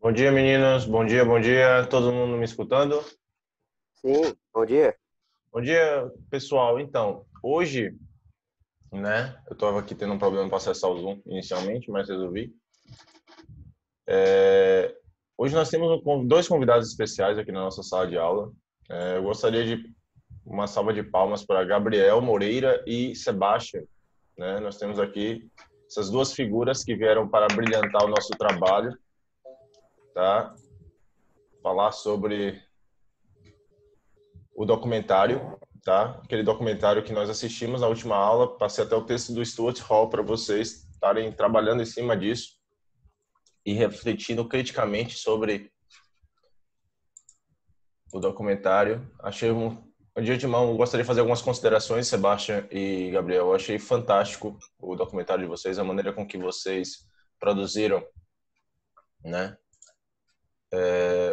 Bom dia, meninos. Bom dia, bom dia. Todo mundo me escutando? Sim, bom dia. Bom dia, pessoal. Então, hoje, eu estava aqui tendo um problema para acessar o Zoom inicialmente, mas resolvi. Hoje nós temos dois convidados especiais aqui na nossa sala de aula. Eu gostaria de uma salva de palmas para Gabriel Moreira e Sebastião. Nós temos aqui essas duas figuras que vieram para brilhantar o nosso trabalho, tá? Falar sobre o documentário, tá? Aquele documentário que nós assistimos na última aula. Passei até o texto do Stuart Hall para vocês estarem trabalhando em cima disso e refletindo criticamente sobre o documentário. Achei de antemão, eu gostaria de fazer algumas considerações, Sebastião e Gabriel. Eu achei fantástico o documentário de vocês, a maneira com que vocês produziram, né?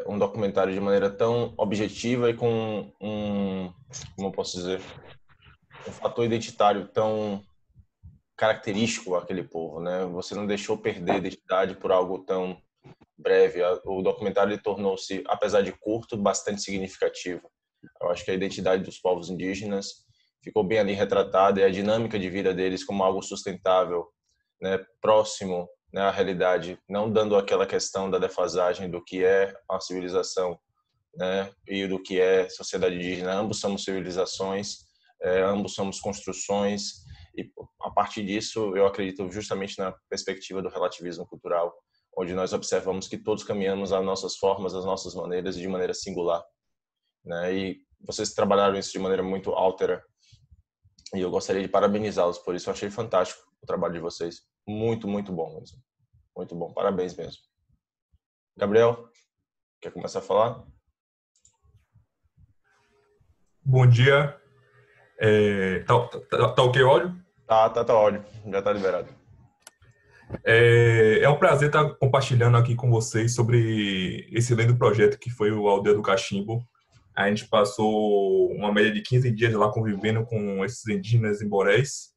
Um documentário de maneira tão objetiva e com como eu posso dizer, um fator identitário tão característico àquele povo, né? Você não deixou perder a identidade por algo tão breve. O documentário tornou-se, apesar de curto, bastante significativo. Eu acho que a identidade dos povos indígenas ficou bem ali retratada e a dinâmica de vida deles como algo sustentável, né, próximo, né, à realidade, não dando aquela questão da defasagem do que é a civilização, né, e do que é sociedade indígena. Ambos somos civilizações, ambos somos construções, e a partir disso eu acredito justamente na perspectiva do relativismo cultural, onde nós observamos que todos caminhamos às nossas formas, às nossas maneiras e de maneira singular, né? E vocês trabalharam isso de maneira muito autêntica e eu gostaria de parabenizá-los por isso. Eu achei fantástico o trabalho de vocês, muito, muito bom mesmo, muito bom, parabéns mesmo. Gabriel, quer começar a falar? Bom dia. Tá ok o áudio? Tá ótimo, já tá liberado. É um prazer estar compartilhando aqui com vocês sobre esse lindo projeto que foi o Aldeia do Cachimbo. A gente passou uma média de 15 dias lá convivendo com esses indígenas em Borés.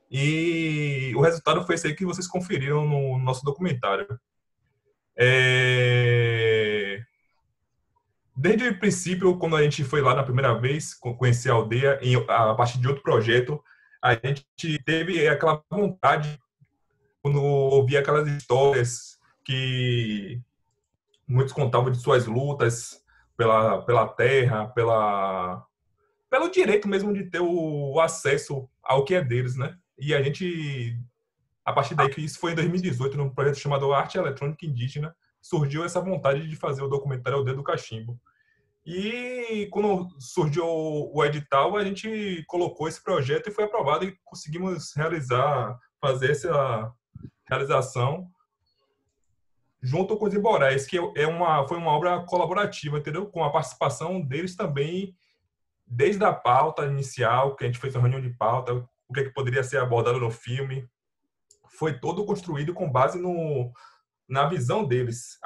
E o resultado foi esse aí que vocês conferiram no nosso documentário. Desde o princípio, quando a gente foi lá na primeira vez, conhecer a aldeia, a partir de outro projeto, a gente teve aquela vontade, quando ouvia aquelas histórias que muitos contavam de suas lutas pela terra, pelo direito mesmo de ter o acesso ao que é deles, né? E a gente, a partir daí, que isso foi em 2018, num projeto chamado Arte Eletrônica Indígena, surgiu essa vontade de fazer o documentário Aldeia do Cachimbo. E quando surgiu o edital, a gente colocou esse projeto e foi aprovado e conseguimos fazer essa realização junto com os Imborés, que foi uma obra colaborativa, entendeu? Com a participação deles também, desde a pauta inicial, que a gente fez uma reunião de pauta, o que poderia ser abordado no filme, foi todo construído com base na visão deles.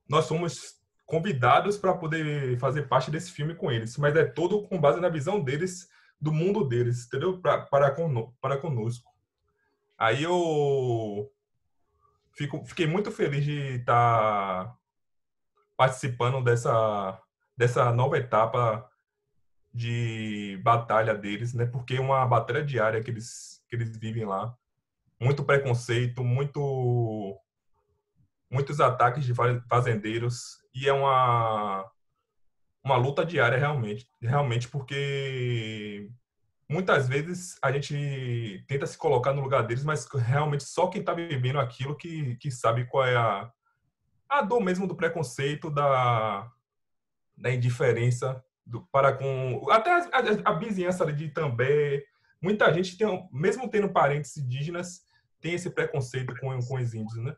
Nós fomos convidados para poder fazer parte desse filme com eles, mas é todo com base na visão deles, do mundo deles, entendeu? Para conosco. Aí eu fiquei muito feliz de estar participando dessa nova etapa de batalha deles, né? Porque é uma batalha diária que eles vivem lá. Muito preconceito, muitos ataques de fazendeiros, e é uma luta diária realmente, porque muitas vezes a gente tenta se colocar no lugar deles, mas realmente só quem está vivendo aquilo que sabe qual é a dor mesmo do preconceito, da indiferença para com até a vizinhança ali de Itambé. Muita gente mesmo tendo parentes indígenas, tem esse preconceito com os índios, né?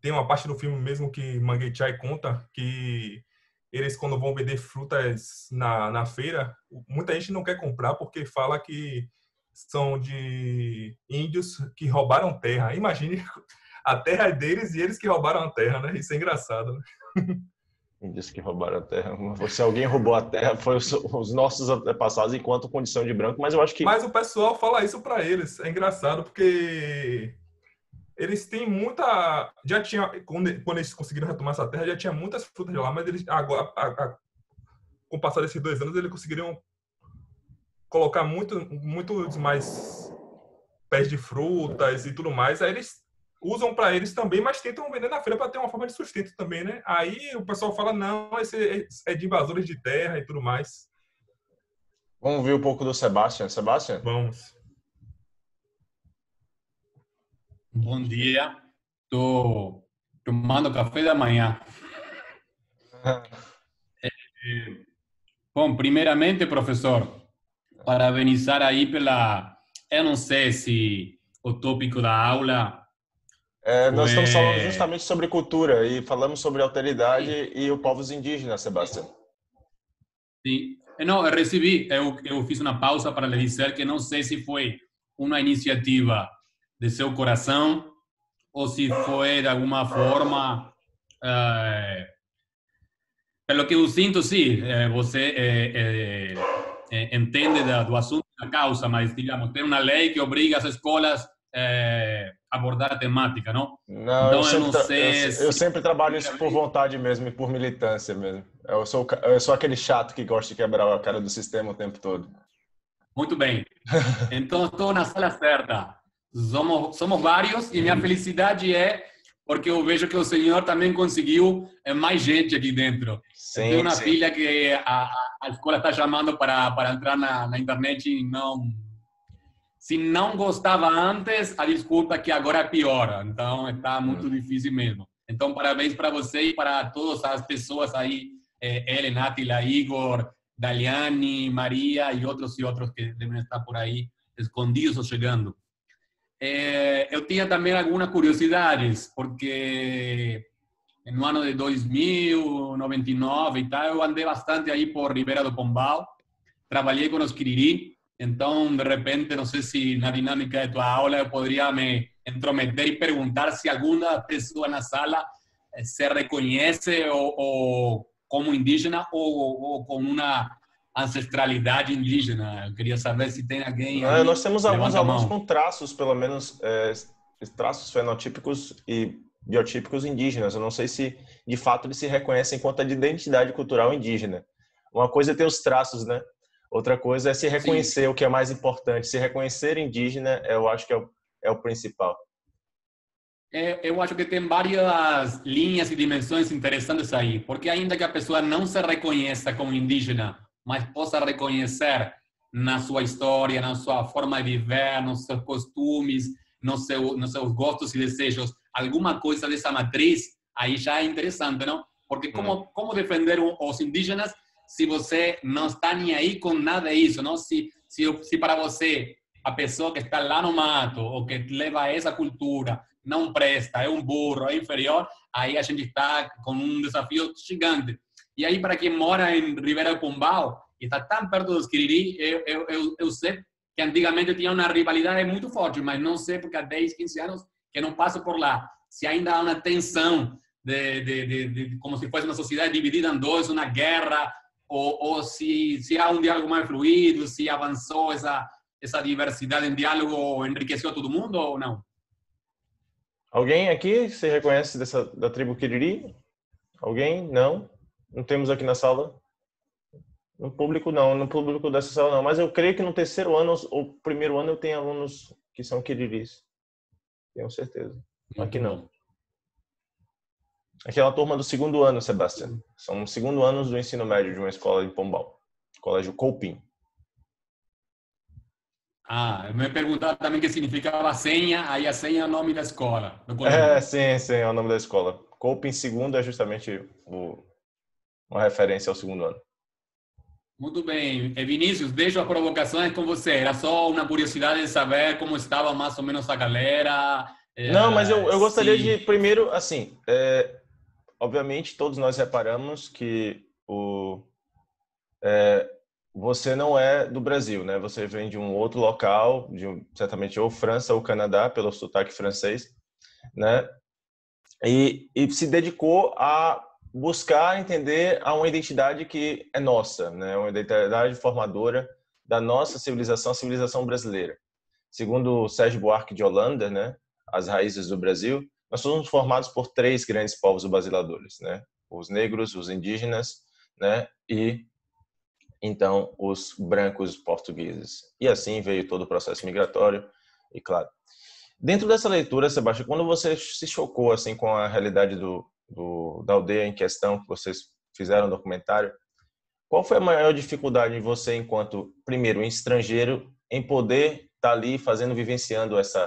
Tem uma parte do filme mesmo que Manguei Chai conta que eles, quando vão vender frutas na feira, muita gente não quer comprar porque fala que são de índios que roubaram terra. Imagine, a terra é deles e eles que roubaram a terra, né? Isso é engraçado, né? Me disse que roubaram a terra. Se alguém roubou a terra, foi os nossos antepassados enquanto condição de branco, mas eu acho que... Mas o pessoal fala isso para eles. É engraçado, porque eles têm muita... Já tinha, quando eles conseguiram retomar essa terra, já tinha muitas frutas lá, mas eles agora, com o passar desses 2 anos, eles conseguiram colocar muitos mais pés de frutas e tudo mais. Aí eles usam para eles também, mas tentam vender na feira para ter uma forma de sustento também, né? Aí o pessoal fala, não, esse é de invasores de terra e tudo mais. Vamos ver um pouco do Sebastian. Sebastian? Vamos. Bom dia. Estou tomando café da manhã. Bom, primeiramente, professor, parabenizar aí pela... Eu não sei se o tópico da aula Nós estamos falando foi... justamente sobre cultura e falamos sobre alteridade e os povos indígenas, Sebastian. Sim. Não, eu recebi, eu fiz uma pausa para lhe dizer que não sei se foi uma iniciativa de seu coração ou se foi de alguma forma... pelo que eu sinto, sim, você entende do assunto, da causa, mas, digamos, tem uma lei que obriga as escolas a abordar a temática, não? Não, Então, eu não sei eu se... sempre trabalho isso por vontade mesmo e por militância mesmo. Eu sou aquele chato que gosta de quebrar a cara do sistema o tempo todo. Muito bem. Então, estou na sala certa. Somos vários e minha felicidade é porque eu vejo que o senhor também conseguiu mais gente aqui dentro. Sim, eu tenho uma sim. filha que a escola está chamando para entrar na internet e não... Se não gostava antes, a desculpa é que agora é pior. Então, está muito difícil mesmo. Então, parabéns para você e para todas as pessoas aí, Ellen, Átila, Igor, Daliane, Maria e outros que devem estar por aí, escondidos ou chegando. Eu tinha também algumas curiosidades, porque no ano de 2000, 99 e tal, eu andei bastante aí por Ribeira do Pombal, trabalhei com os Quiriri, então, de repente, não sei se na dinâmica de tua aula eu poderia me intrometer e perguntar se alguma pessoa na sala se reconhece ou como indígena ou com uma ancestralidade indígena. Eu queria saber se tem alguém aí. Nós temos alguns Levanta a alunos mão. com traços, pelo menos, traços fenotípicos e biotípicos indígenas. Eu não sei se, de fato, eles se reconhecem enquanto de identidade cultural indígena. Uma coisa é ter os traços, né? Outra coisa é se reconhecer, o que é mais importante. Se reconhecer indígena, eu acho que é o principal. Eu acho que tem várias linhas e dimensões interessantes aí, porque ainda que a pessoa não se reconheça como indígena, mas possa reconhecer na sua história, na sua forma de viver, nos seus costumes, nos seus gostos e desejos, alguma coisa dessa matriz, aí já é interessante, não? Porque como defender os indígenas se você não está nem aí com nada disso, não? Se para você a pessoa que está lá no mato ou que leva essa cultura não presta, é um burro, é inferior, aí a gente está com um desafio gigante. E aí, para quem mora em Ribeira do Pombal e está tão perto dos Quiriri, eu sei que antigamente tinha uma rivalidade muito forte, mas não sei porque há 10, 15 anos que não passo por lá. Se ainda há uma tensão como se fosse uma sociedade dividida em dois, uma guerra, ou se há um diálogo mais fluido, se avançou essa diversidade em diálogo, enriqueceu todo mundo ou não? Alguém aqui se reconhece da tribo Quiriri? Alguém? Não? Não temos aqui na sala? No público, não. No público dessa sala, não. Mas eu creio que no terceiro ano ou primeiro ano eu tenho alunos que são Quiriris. Tenho certeza. Aqui não. Aqui é uma turma do segundo ano, Sebastião. São segundo anos do ensino médio de uma escola em Pombal. Colégio Coupim. Eu me perguntava também o que significava a senha, aí a senha é o nome da escola. Sim, é o nome da escola. Coupim segundo é justamente uma referência ao segundo ano. Muito bem. Vinícius, deixo as provocações com você. Era só uma curiosidade de saber como estava mais ou menos a galera. Não, mas eu gostaria de, primeiro, assim, obviamente todos nós reparamos que você não é do Brasil, né? Você vem de um outro local, certamente ou França ou Canadá, pelo sotaque francês, né? E se dedicou a buscar entender a uma identidade que é nossa, né? Uma identidade formadora da nossa civilização, a civilização brasileira. Segundo Sérgio Buarque de Holanda, né, As Raízes do Brasil, nós somos formados por 3 grandes povos basiladores, né? Os negros, os indígenas, né, e então os brancos portugueses. E assim veio todo o processo migratório, e claro. Dentro dessa leitura, Sebastião, quando você se chocou assim com a realidade da aldeia em questão, que vocês fizeram um documentário, qual foi a maior dificuldade em você, enquanto, primeiro, um estrangeiro, em poder estar ali fazendo, vivenciando esse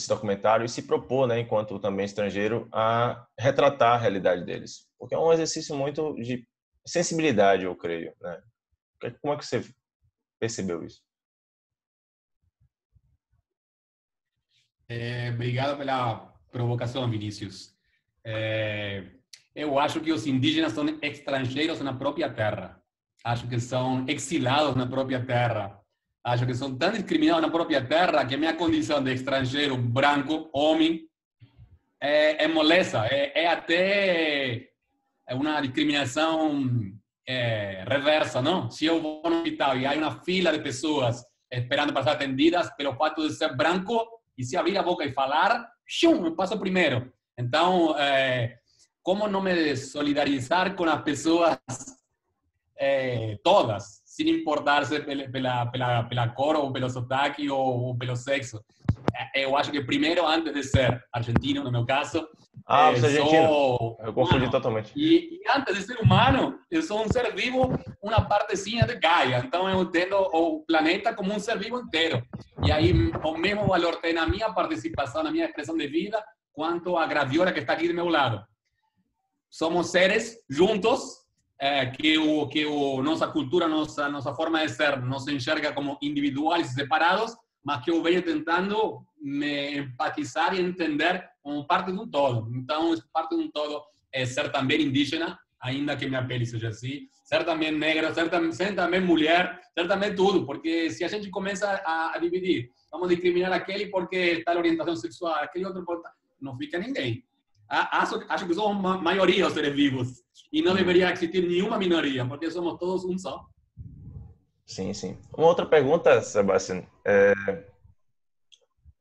documentário e se propor, né, enquanto também estrangeiro, a retratar a realidade deles? Porque é um exercício muito de sensibilidade, eu creio, né? Como é que você percebeu isso? Obrigado pela provocação, Vinícius. Eu acho que os indígenas são estrangeiros na própria terra. Acho que são exilados na própria terra. Acho que são tão discriminados na própria terra que a minha condição de estrangeiro, branco, homem, é molesta. É até uma discriminação reversa, não? Se eu vou no hospital e há uma fila de pessoas esperando para ser atendidas pelo fato de ser branco, e se abrir a boca e falar, eu passo primeiro. Então, como não me solidarizar com as pessoas todas, sem importar-se pela cor, ou pelo sotaque, ou pelo sexo? Eu acho que primeiro, antes de ser argentino, no meu caso, Você é argentino? Eu confundi totalmente. E antes de ser humano, eu sou um ser vivo, uma partezinha de Gaia. Então, eu entendo o planeta como um ser vivo inteiro. E aí, o mesmo valor tem na minha participação, na minha expressão de vida, quanto a graviola que está aqui do meu lado. Somos seres juntos, que nossa cultura, nossa forma de ser, nos enxerga como individuais e separados, mas que eu venho tentando me empatizar e entender como parte de um todo. Então, parte de um todo é ser também indígena, ainda que minha pele seja assim, ser também negra, ser também mulher, ser também tudo, porque se a gente começa a dividir, vamos discriminar aquele porque tal orientação sexual, aquele outro porque não fica ninguém. Acho que somos maioria os seres vivos e não deveria existir nenhuma minoria, porque somos todos um só. Sim, sim. Uma outra pergunta, Sebastião,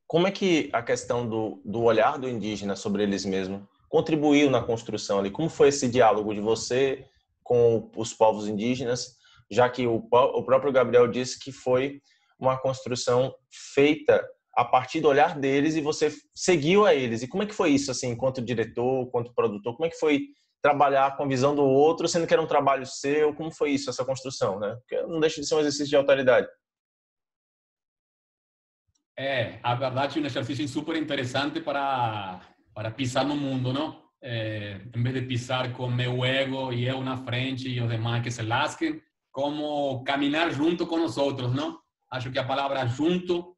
como é que a questão do olhar do indígena sobre eles mesmos contribuiu na construção ali? Como foi esse diálogo de você com os povos indígenas, já que o próprio Gabriel disse que foi uma construção feita a partir do olhar deles e você seguiu a eles. E como é que foi isso, assim, enquanto diretor, enquanto produtor? Como é que foi trabalhar com a visão do outro, sendo que era um trabalho seu? Como foi isso, essa construção, né? Porque não deixa de ser um exercício de autoridade. A verdade é um exercício super interessante para pisar no mundo, não? Em vez de pisar com meu ego e eu na frente e os demais que se lasquem, como caminhar junto com os outros, não? Acho que a palavra junto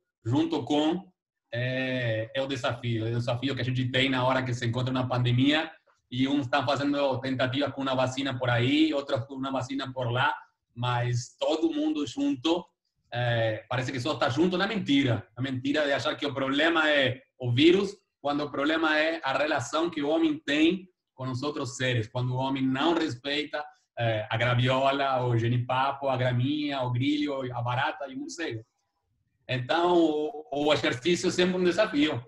com, é o desafio que a gente tem na hora que se encontra uma pandemia e uns estão fazendo tentativas com uma vacina por aí, outros com uma vacina por lá, mas todo mundo junto, parece que só está junto na mentira. A mentira de achar que o problema é o vírus, quando o problema é a relação que o homem tem com os outros seres, quando o homem não respeita a graviola, o genipapo, a graminha, o grilho, a barata e o morcego. Então, o exercício é sempre um desafio.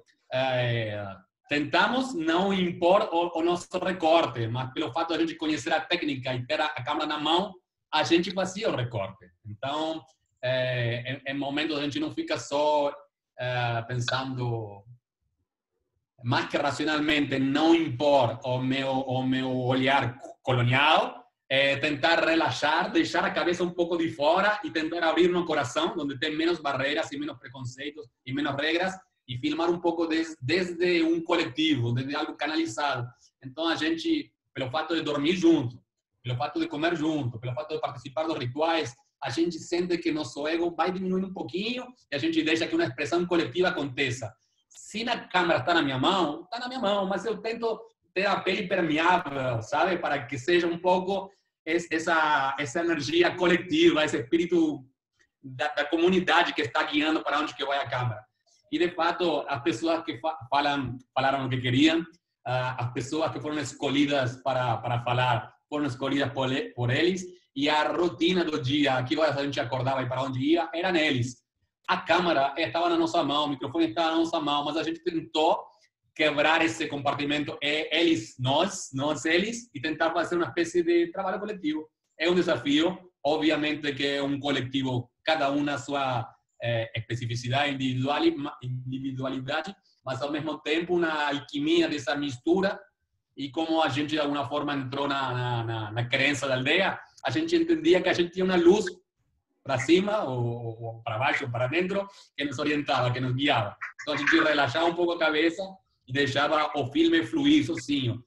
Tentamos não impor o nosso recorte, mas pelo fato de a gente conhecer a técnica e ter a câmera na mão, a gente fazia o recorte. Então, em momentos a gente não fica só pensando mais que racionalmente, não impor o meu olhar colonial, tentar relaxar, deixar a cabeça um pouco de fora e tentar abrir no coração, onde tem menos barreiras e menos preconceitos e menos regras, e filmar um pouco desde um coletivo, desde algo canalizado. Então, a gente, pelo fato de dormir junto, pelo fato de comer junto, pelo fato de participar dos rituais, a gente sente que nosso ego vai diminuindo um pouquinho e a gente deixa que uma expressão coletiva aconteça. Se a câmera está na minha mão, mas eu tento ter a pele permeável, sabe? Para que seja um pouco essa energia coletiva, esse espírito da comunidade que está guiando para onde que vai a câmera. E, de fato, as pessoas que falaram o que queriam, as pessoas que foram escolhidas para falar foram escolhidas por eles, e a rotina do dia, que a gente acordava e para onde ia, eram eles. A câmera estava na nossa mão, o microfone estava na nossa mão, mas a gente tentou quebrar esse compartimento, eles, nós, eles, e tentar fazer uma espécie de trabalho coletivo. É um desafio, obviamente que é um coletivo, cada um na sua especificidade, individualidade, mas ao mesmo tempo uma alquimia dessa mistura, e como a gente de alguma forma entrou na crença da aldeia, a gente entendia que a gente tinha uma luz para cima, ou para baixo, ou para dentro, que nos orientava, que nos guiava. Então a gente relaxava um pouco a cabeça e deixava o filme fluir sozinho.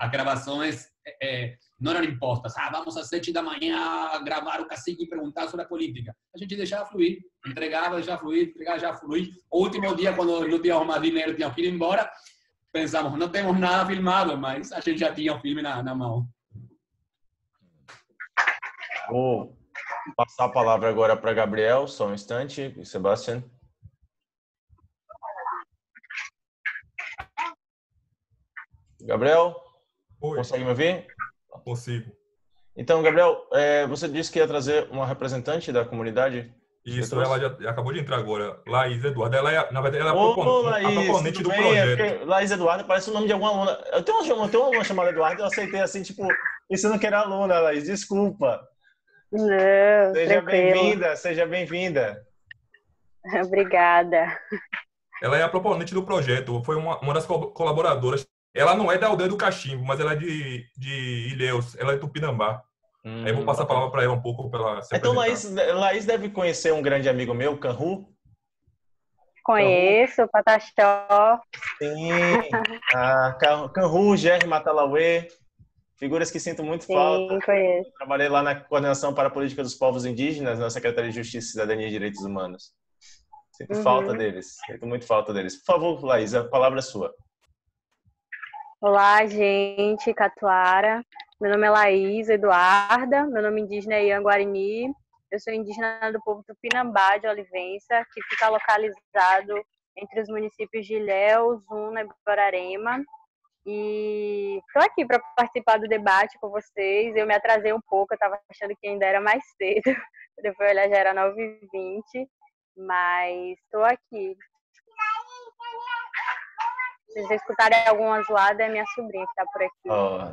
As gravações não eram impostas. Vamos às 7 da manhã gravar o cacique e perguntar sobre a política. A gente deixava fluir, entregava, deixava fluir, entregava, deixava fluir. O último dia, quando não tínhamos mais dinheiro, tínhamos que ir embora, pensamos, não temos nada filmado, mas a gente já tinha o filme na mão. Vou passar a palavra agora para Gabriel, só um instante, e Sebastião. Gabriel, Oi. Consegue me ouvir? Consigo. Então, Gabriel, você disse que ia trazer uma representante da comunidade? Isso, ela já acabou de entrar agora. Laís Eduardo. Na verdade, ela é Laís, a proponente do bem? projeto. Laís Eduardo parece o nome de alguma aluna. Eu tenho uma chamada Eduardo, eu aceitei assim, tipo, pensando que era aluna, Laís, desculpa. Não, Seja tranquilo. bem-vinda, seja bem-vinda. Obrigada. Ela é a proponente do projeto, foi uma das colaboradoras. Ela não é da aldeia do Cachimbo, mas ela é de Ilhéus, ela é de Tupinambá. Aí eu vou passar a palavra para ela um pouco, para ela se Então, apresentar. Laís deve conhecer um grande amigo meu, Canru. Conheço, Pataxó. Sim, Canru, Gerry Matalauê, figuras que sinto muito falta. Sim, conheço. Eu trabalhei lá na Coordenação para a Política dos Povos Indígenas, na Secretaria de Justiça, Cidadania e Direitos Humanos. Sinto falta deles, sinto muito falta deles. Por favor, Laís, a palavra é sua. Olá, gente, Catuara. Meu nome é Laís Eduarda, meu nome indígena é Ian Guarini. Eu sou indígena do povo Tupinambá de Olivença, que fica localizado entre os municípios de Ilhéus, Una e Borarema. E estou aqui para participar do debate com vocês. Eu me atrasei um pouco, eu estava achando que ainda era mais cedo. Depois olhar já era 9h20, mas estou aqui. Se vocês escutarem alguma zoada, é minha sobrinha que está por aqui.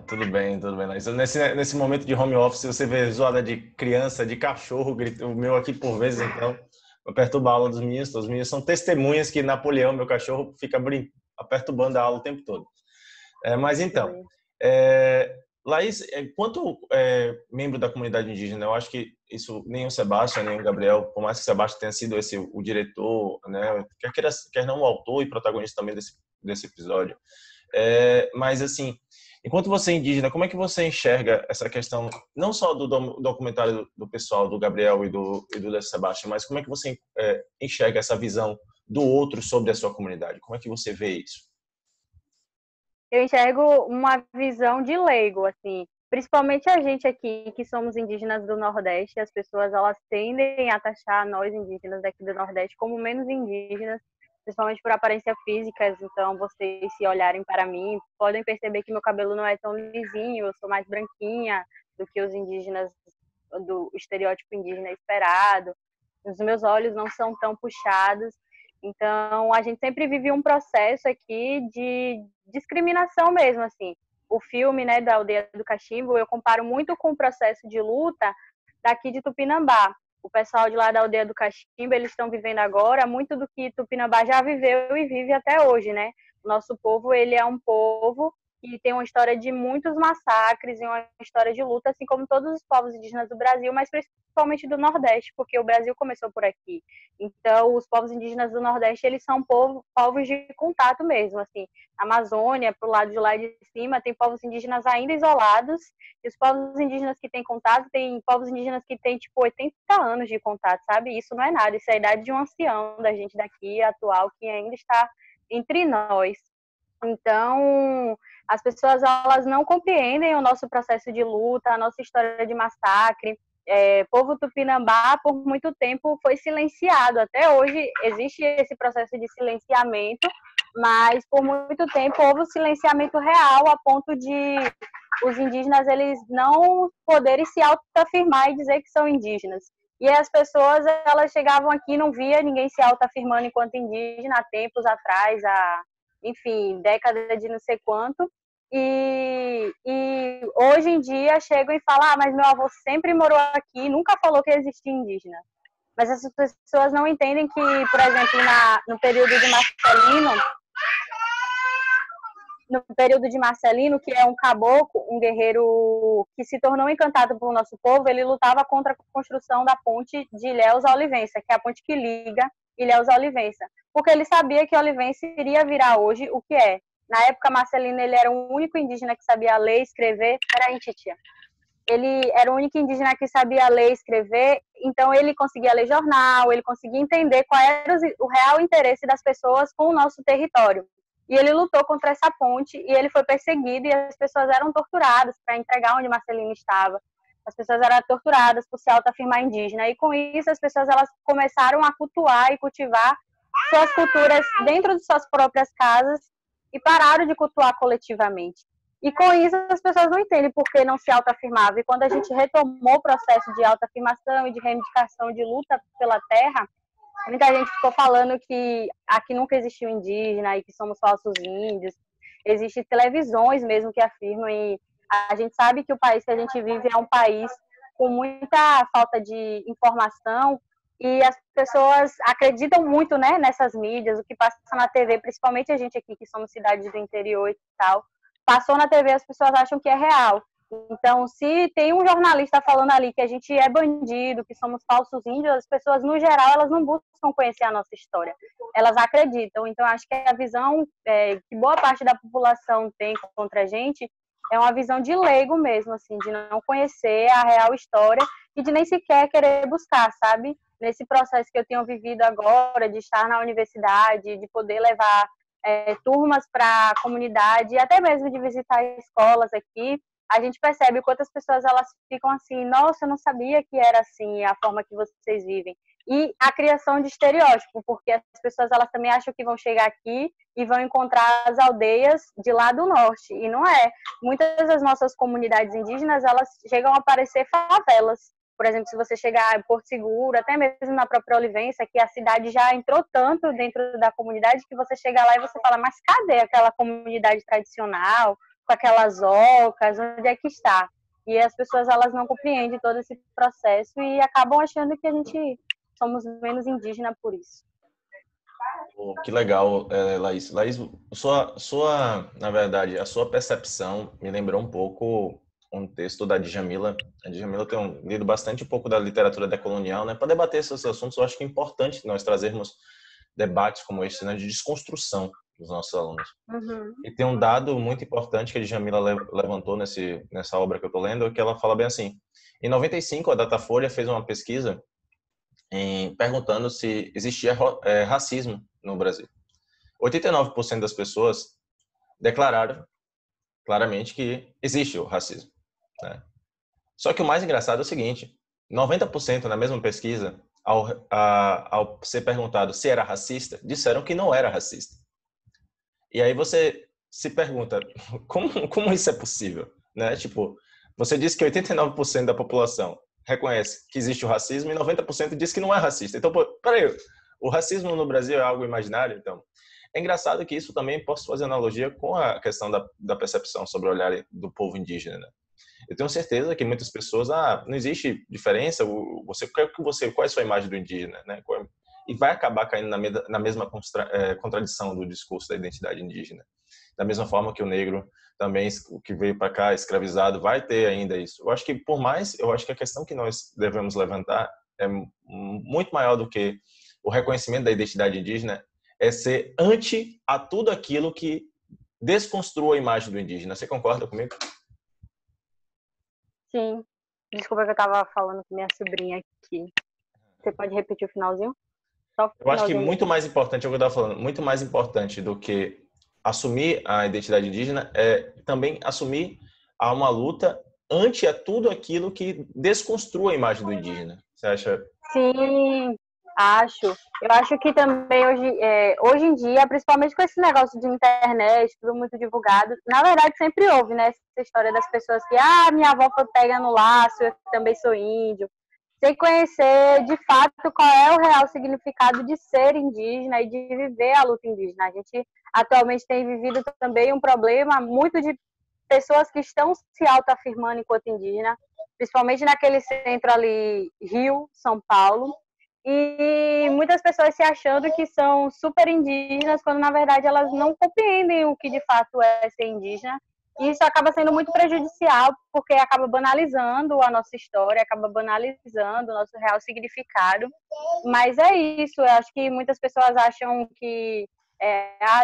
Tudo bem, Laís. Nesse momento de home office, você vê zoada de criança, de cachorro, o meu aqui por vezes, então, vai perturbar a aula dos meninos. Os meninos são testemunhas que Napoleão, meu cachorro, fica perturbando a aula o tempo todo. Mas então, Laís, quanto membro da comunidade indígena, eu acho que isso nem o Sebastião, nem o Gabriel, por mais que o Sebastião tenha sido o diretor, né, quer não o autor e protagonista também desse episódio, mas assim, enquanto você é indígena, como é que você enxerga essa questão, não só do documentário do pessoal, do Gabriel e do Sebastião, mas como é que você enxerga essa visão do outro sobre a sua comunidade? Como é que você vê isso? Eu enxergo uma visão de leigo, assim, principalmente a gente aqui que somos indígenas do Nordeste, as pessoas elas tendem a taxar nós indígenas daqui do Nordeste como menos indígenas, principalmente por aparência física. Então, vocês se olharem para mim, podem perceber que meu cabelo não é tão lisinho, eu sou mais branquinha do que os indígenas, do estereótipo indígena esperado, os meus olhos não são tão puxados. Então, a gente sempre vive um processo aqui de discriminação mesmo, assim. O filme, né, da Aldeia do Cachimbo, eu comparo muito com o processo de luta daqui de Tupinambá. O pessoal de lá da Aldeia do Cachimbo, eles estão vivendo agora muito do que Tupinambá já viveu e vive até hoje, né? O nosso povo, ele é um povo que tem uma história de muitos massacres e uma história de luta, assim como todos os povos indígenas do Brasil, mas principalmente do Nordeste, porque o Brasil começou por aqui. Então, os povos indígenas do Nordeste, eles são povos de contato mesmo, assim. A Amazônia, pro lado de lá de cima, tem povos indígenas ainda isolados, e os povos indígenas que têm contato, tem povos indígenas que têm, tipo, 80 anos de contato, sabe? Isso não é nada, isso é a idade de um ancião da gente daqui, atual, que ainda está entre nós. Então, as pessoas, elas não compreendem o nosso processo de luta, a nossa história de massacre. Povo Tupinambá, por muito tempo, foi silenciado. Até hoje, existe esse processo de silenciamento, Mas por muito tempo houve um silenciamento real a ponto de os indígenas eles não poderem se autoafirmar e dizer que são indígenas. E as pessoas elas chegavam aqui e não via ninguém se autoafirmando enquanto indígena há tempos atrás, enfim, década de não sei quanto. E hoje em dia chegam e falam, mas meu avô sempre morou aqui, nunca falou que existia indígena. Mas essas pessoas não entendem que, por exemplo, no período de Marcelino, que é um caboclo, um guerreiro que se tornou encantado pelo nosso povo, ele lutava contra a construção da ponte de Ilhéus a Olivença, que é a ponte que liga Ilhéus a Olivença, porque ele sabia que Olivença iria virar hoje o que é. Na época, Marcelino ele era o único indígena que sabia ler e escrever. Peraí, titia. Ele era o único indígena que sabia ler e escrever, então ele conseguia ler jornal, ele conseguia entender qual era o real interesse das pessoas com o nosso território. E ele lutou contra essa ponte e ele foi perseguido e as pessoas eram torturadas para entregar onde Marcelino estava. As pessoas eram torturadas por se autoafirmar indígena. E com isso as pessoas elas começaram a cultuar e cultivar suas culturas dentro de suas próprias casas e pararam de cultuar coletivamente. E com isso as pessoas não entendem por que não se autoafirmava. E quando a gente retomou o processo de autoafirmação e de reivindicação de luta pela terra, muita gente ficou falando que aqui nunca existiu indígena e que somos falsos índios. Existem televisões mesmo que afirmam e a gente sabe que o país que a gente vive é um país com muita falta de informação e as pessoas acreditam muito, né, nessas mídias, o que passa na TV, principalmente a gente aqui que somos cidades do interior e tal. Passou na TV, as pessoas acham que é real. Então, se tem um jornalista falando ali que a gente é bandido, que somos falsos índios, as pessoas, no geral, elas não buscam conhecer a nossa história. Elas acreditam. Então, acho que a visão que boa parte da população tem contra a gente é uma visão de leigo mesmo, assim, de não conhecer a real história e de nem sequer querer buscar, sabe? Nesse processo que eu tenho vivido agora, de estar na universidade, de poder levar turmas para a comunidade, até mesmo de visitar escolas aqui, a gente percebe quantas pessoas elas ficam assim, nossa, eu não sabia que era assim a forma que vocês vivem. E a criação de estereótipo, porque as pessoas elas também acham que vão chegar aqui e vão encontrar as aldeias de lá do norte, e não é. Muitas das nossas comunidades indígenas, elas chegam a parecer favelas. Por exemplo, se você chegar em Porto Seguro, até mesmo na própria Olivença, que a cidade já entrou tanto dentro da comunidade que você chega lá e você fala, mas cadê aquela comunidade tradicional, com aquelas ocas, onde é que está? E as pessoas elas não compreendem todo esse processo e acabam achando que a gente somos menos indígena por isso. Pô, que legal, Laís. Laís, na verdade, a sua percepção me lembrou um pouco um texto da Djamila. A Djamila tem lido bastante um pouco da literatura decolonial, né? Para debater esses assuntos, eu acho que é importante nós trazermos debates como esse, né, de desconstrução dos nossos alunos. Uhum. E tem um dado muito importante que a Djamila levantou nessa obra que eu estou lendo, que ela fala bem assim. Em 95, a Datafolha fez uma pesquisa perguntando se existia racismo no Brasil. 89% das pessoas declararam claramente que existe o racismo, né? Só que o mais engraçado é o seguinte, 90% na mesma pesquisa, ao ser perguntado se era racista, disseram que não era racista. E aí você se pergunta, como isso é possível? Né? Tipo, você disse que 89% da população reconhece que existe o racismo e 90% diz que não é racista. Então, peraí, o racismo no Brasil é algo imaginário? Então, é engraçado que isso também posso fazer analogia com a questão da percepção sobre o olhar do povo indígena, né? Eu tenho certeza que muitas pessoas, não existe diferença, qual é a sua imagem do indígena, né? E vai acabar caindo na mesma contradição do discurso da identidade indígena. Da mesma forma que o negro também, o que veio para cá escravizado, vai ter ainda isso. Eu acho que a questão que nós devemos levantar é muito maior do que o reconhecimento da identidade indígena, é ser anti a tudo aquilo que desconstrua a imagem do indígena. Você concorda comigo? Sim. Desculpa que eu estava falando com minha sobrinha aqui. Você pode repetir o finalzinho? Eu acho que muito mais importante, é o que eu estava falando, muito mais importante do que assumir a identidade indígena é também assumir uma luta anti a tudo aquilo que desconstrua a imagem do indígena. Você acha? Sim, Eu acho que também hoje em dia, principalmente com esse negócio de internet, tudo muito divulgado, na verdade sempre houve, né, essa história das pessoas que, minha avó foi pega no laço, eu também sou índio, sem conhecer de fato qual é o real significado de ser indígena e de viver a luta indígena. A gente atualmente tem vivido também um problema muito de pessoas que estão se autoafirmando enquanto indígena, principalmente naquele centro ali, Rio, São Paulo, e muitas pessoas se achando que são super indígenas, quando na verdade elas não compreendem o que de fato é ser indígena. E isso acaba sendo muito prejudicial, porque acaba banalizando a nossa história, acaba banalizando o nosso real significado. Mas é isso, eu acho que muitas pessoas acham que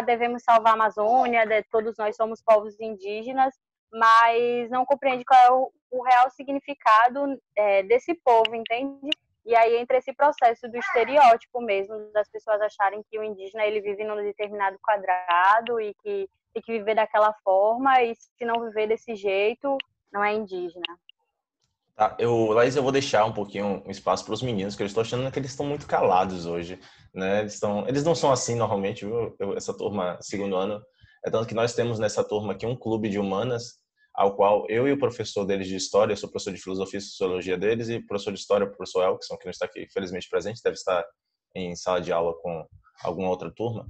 devemos salvar a Amazônia, todos nós somos povos indígenas, mas não compreende qual é o real significado desse povo, entende? E aí entra esse processo do estereótipo mesmo, das pessoas acharem que o indígena ele vive num determinado quadrado e que tem que viver daquela forma, e se não viver desse jeito, não é indígena. Tá, Laís, eu vou deixar um pouquinho um espaço para os meninos, que eu estou achando que eles estão muito calados hoje, né? Eles não são assim normalmente, viu? Essa turma, segundo ano, é tanto que nós temos nessa turma aqui um clube de humanas, ao qual eu e o professor deles de história, eu sou professor de filosofia e sociologia deles, e professor de história, o professor Elkson, que não está aqui, felizmente presente, deve estar em sala de aula com alguma outra turma.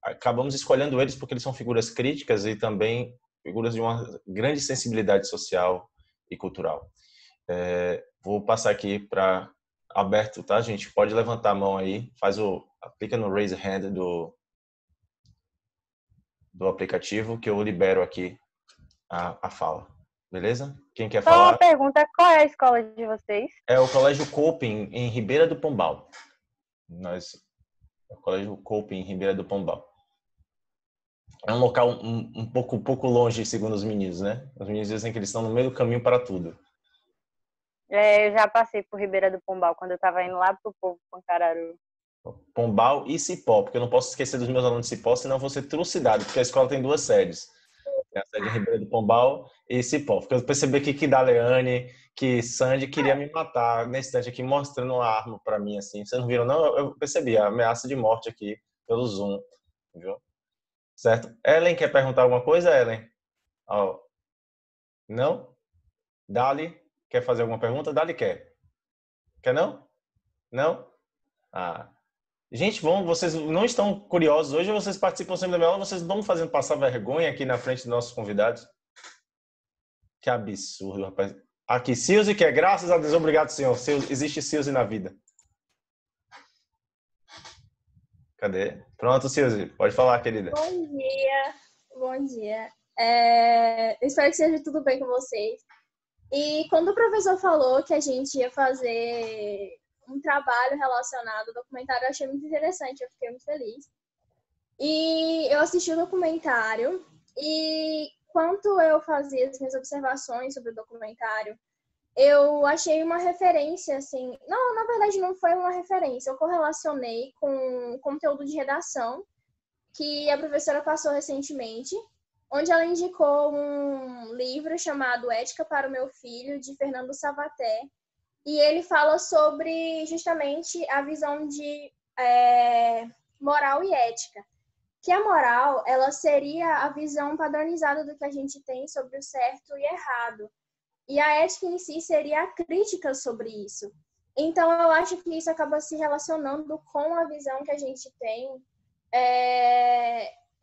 Acabamos escolhendo eles porque eles são figuras críticas e também figuras de uma grande sensibilidade social e cultural. Vou passar aqui para Alberto, tá, gente? Pode levantar a mão aí, clica no raise hand do aplicativo que eu libero aqui a fala. Beleza? Quem quer Só falar? uma pergunta, qual é a escola de vocês? É o Colégio Coping, em Ribeira do Pombal. O Colégio Coping, em Ribeira do Pombal. É um local um pouco longe, segundo os meninos, né? Os meninos dizem que eles estão no meio do caminho para tudo. Eu já passei por Ribeira do Pombal, quando eu estava indo lá pro povo Pancararu. Pombal e Cipó, porque eu não posso esquecer dos meus alunos de Cipó, senão eu vou ser trucidado, porque a escola tem 2 sedes. Tem a sede em Ribeira do Pombal e Cipó. Porque eu percebi aqui que Daleane, que Sandy queria me matar nesse instante aqui, mostrando uma arma para mim, assim. Vocês não viram, não? Eu percebi a ameaça de morte aqui pelo Zoom, viu? Certo? Ellen, quer perguntar alguma coisa, Ellen? Oh. Não? Dali, quer fazer alguma pergunta? Dali quer. Quer não? Não? Gente, vocês não estão curiosos hoje, vocês participam sempre da minha aula, vocês não estão me fazendo passar vergonha aqui na frente dos nossos convidados? Que absurdo, rapaz. Aqui, Silze quer, graças a Deus, obrigado, senhor. Existe Silze na vida. Cadê? Pronto, Silze, pode falar, querida. Bom dia. Eu espero que seja tudo bem com vocês. E quando o professor falou que a gente ia fazer um trabalho relacionado ao documentário, eu achei muito interessante, eu fiquei muito feliz. E eu assisti o documentário e quando eu fazia as minhas observações sobre o documentário, eu achei uma referência, assim... Não, na verdade não foi uma referência, eu correlacionei com o conteúdo de redação que a professora passou recentemente, onde ela indicou um livro chamado Ética para o Meu Filho, de Fernando Savaté, e ele fala sobre justamente a visão de moral e ética. Que a moral, ela seria a visão padronizada do que a gente tem sobre o certo e errado. E a ética em si seria a crítica sobre isso. Então, eu acho que isso acaba se relacionando com a visão que a gente tem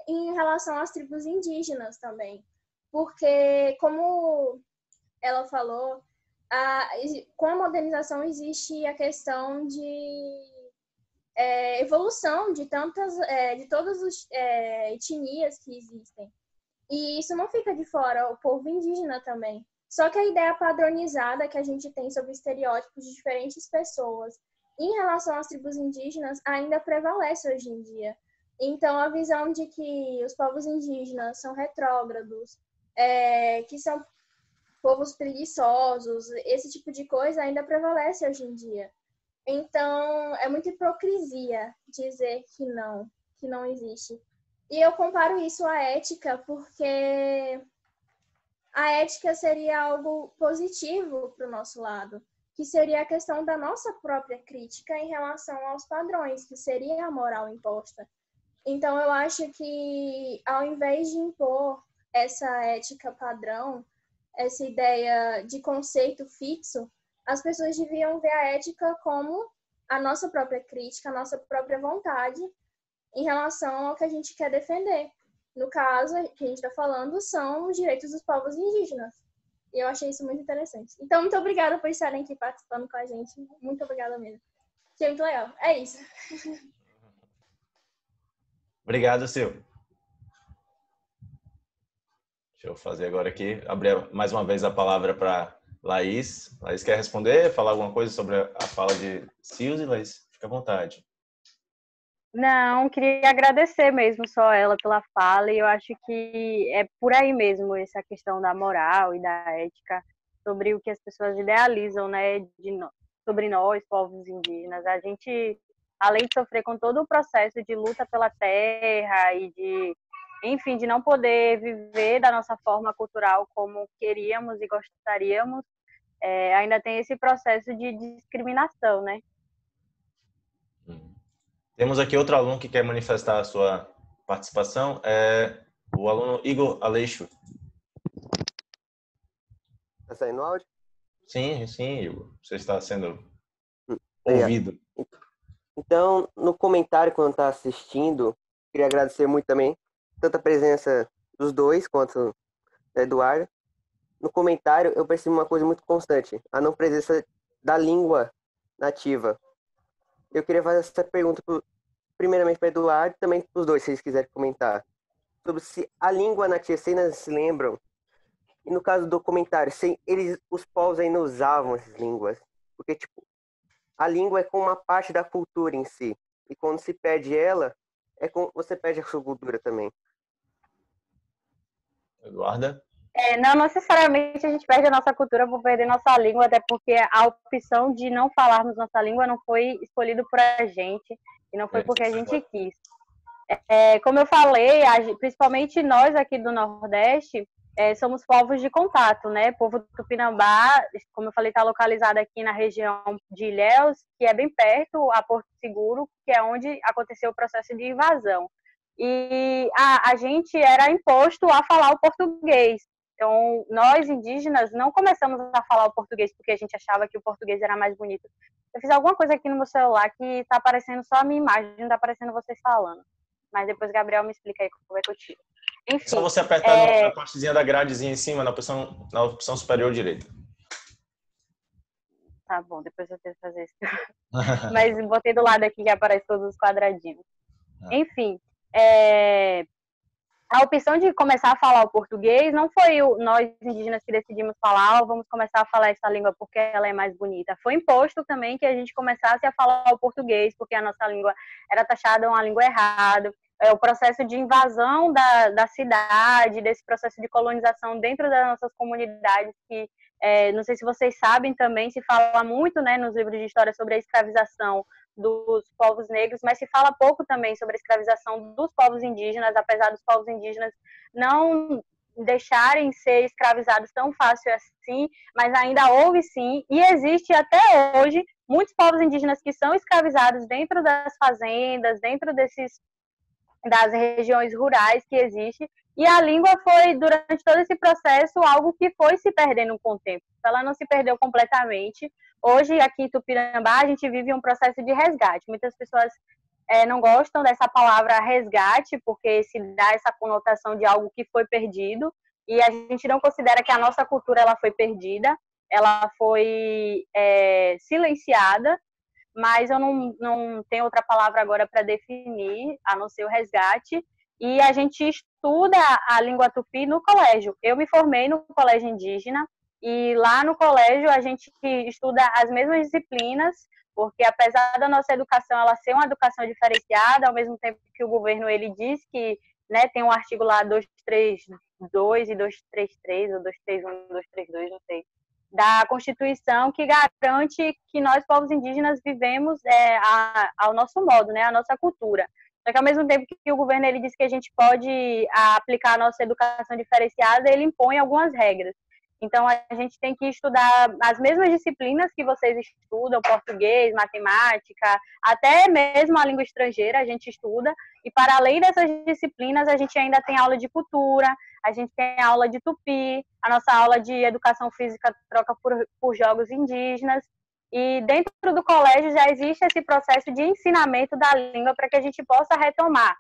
em relação às tribos indígenas também. Porque, como ela falou, com a modernização existe a questão de evolução de todas as etnias que existem. E isso não fica de fora, o povo indígena também. Só que a ideia padronizada que a gente tem sobre estereótipos de diferentes pessoas em relação às tribos indígenas ainda prevalece hoje em dia. Então, a visão de que os povos indígenas são retrógrados, que são povos preguiçosos, esse tipo de coisa ainda prevalece hoje em dia. Então, é muita hipocrisia dizer que não existe. E eu comparo isso à ética, porque a ética seria algo positivo para o nosso lado. que seria a questão da nossa própria crítica em relação aos padrões, que seria a moral imposta. Então, eu acho que, ao invés de impor essa ética padrão, essa ideia de conceito fixo, as pessoas deviam ver a ética como a nossa própria crítica, a nossa própria vontade em relação ao que a gente quer defender. No caso, que a gente está falando, são os direitos dos povos indígenas. E eu achei isso muito interessante. Então, muito obrigada por estarem aqui participando com a gente. Muito obrigada mesmo. Achei muito legal. É isso. Obrigado, Sil. Deixa eu fazer agora aqui, abrir mais uma vez a palavra para Laís. Laís quer responder, falar alguma coisa sobre a fala de Silzi? Laís, fica à vontade. Não, queria agradecer mesmo só ela pela fala, e eu acho que é por aí mesmo essa questão da moral e da ética sobre o que as pessoas idealizam, né, sobre nós, povos indígenas. A gente, além de sofrer com todo o processo de luta pela terra e de, enfim, de não poder viver da nossa forma cultural como queríamos e gostaríamos, ainda tem esse processo de discriminação, né? Temos aqui outro aluno que quer manifestar a sua participação, é o aluno Igor Aleixo. Tá saindo áudio? Sim, Igor. Você está sendo ouvido. Então, no comentário, quando tá assistindo, queria agradecer muito também, tanto a presença dos dois, quanto da Eduardo. No comentário, eu percebi uma coisa muito constante, a não presença da língua nativa. Eu queria fazer essa pergunta, primeiramente para Eduardo e também para os dois, se eles quiserem comentar, sobre se a língua nativa, se ainda se lembram, e no caso do documentário, se os povos ainda usavam essas línguas, porque, tipo, a língua é como uma parte da cultura em si, e quando se perde ela, você perde a sua cultura também. Eduarda? Não necessariamente a gente perde a nossa cultura por perder nossa língua, até porque a opção de não falarmos nossa língua não foi escolhido por a gente e não foi porque a gente quis. Como eu falei, principalmente nós aqui do Nordeste, somos povos de contato, né? Povo Tupinambá, como eu falei, está localizado aqui na região de Ilhéus, que é bem perto a Porto Seguro, que é onde aconteceu o processo de invasão. E a gente era imposto a falar o português. Então, nós indígenas não começamos a falar o português porque a gente achava que o português era mais bonito. Eu fiz alguma coisa aqui no meu celular que está aparecendo só a minha imagem, não está aparecendo vocês falando. Mas depois Gabriel me explica aí como é que eu tiro. Enfim, só você apertar na partezinha da gradezinha em cima, na opção superior direita. Tá bom, depois eu tento fazer isso. Mas botei do lado aqui que aparece todos os quadradinhos. Enfim, a opção de começar a falar o português não foi nós indígenas que decidimos falar, vamos começar a falar essa língua porque ela é mais bonita. Foi imposto também que a gente começasse a falar o português porque a nossa língua era taxada uma língua errada. O processo de invasão da cidade, desse processo de colonização dentro das nossas comunidades, que não sei se vocês sabem também, se fala muito, né, nos livros de história sobre a escravização dos povos negros, mas se fala pouco também sobre a escravização dos povos indígenas, apesar dos povos indígenas não deixarem ser escravizados tão fácil assim, mas ainda houve sim, e existe até hoje muitos povos indígenas que são escravizados dentro das fazendas, dentro das regiões rurais que existe, e a língua foi, durante todo esse processo, algo que foi se perdendo com o tempo. Ela não se perdeu completamente. Hoje, aqui em Tupinambá, a gente vive um processo de resgate. Muitas pessoas não gostam dessa palavra resgate, porque se dá essa conotação de algo que foi perdido, e a gente não considera que a nossa cultura ela foi perdida, ela foi silenciada, mas eu não tenho outra palavra agora para definir, a não ser o resgate. E a gente estuda a língua tupi no colégio. Eu me formei no colégio indígena, e lá no colégio a gente estuda as mesmas disciplinas, porque apesar da nossa educação ela ser uma educação diferenciada, ao mesmo tempo que o governo ele diz que, né, tem um artigo lá 232 e 233, ou 231 e 232, não sei, da Constituição, que garante que nós, povos indígenas, vivemos ao nosso modo, né, a nossa cultura. Só que, ao mesmo tempo que o governo ele diz que a gente pode aplicar a nossa educação diferenciada, ele impõe algumas regras. Então, a gente tem que estudar as mesmas disciplinas que vocês estudam, português, matemática, até mesmo a língua estrangeira a gente estuda. E, para além dessas disciplinas, a gente ainda tem aula de cultura, a gente tem aula de tupi, a nossa aula de educação física troca por jogos indígenas. E dentro do colégio já existe esse processo de ensinamento da língua para que a gente possa retomar.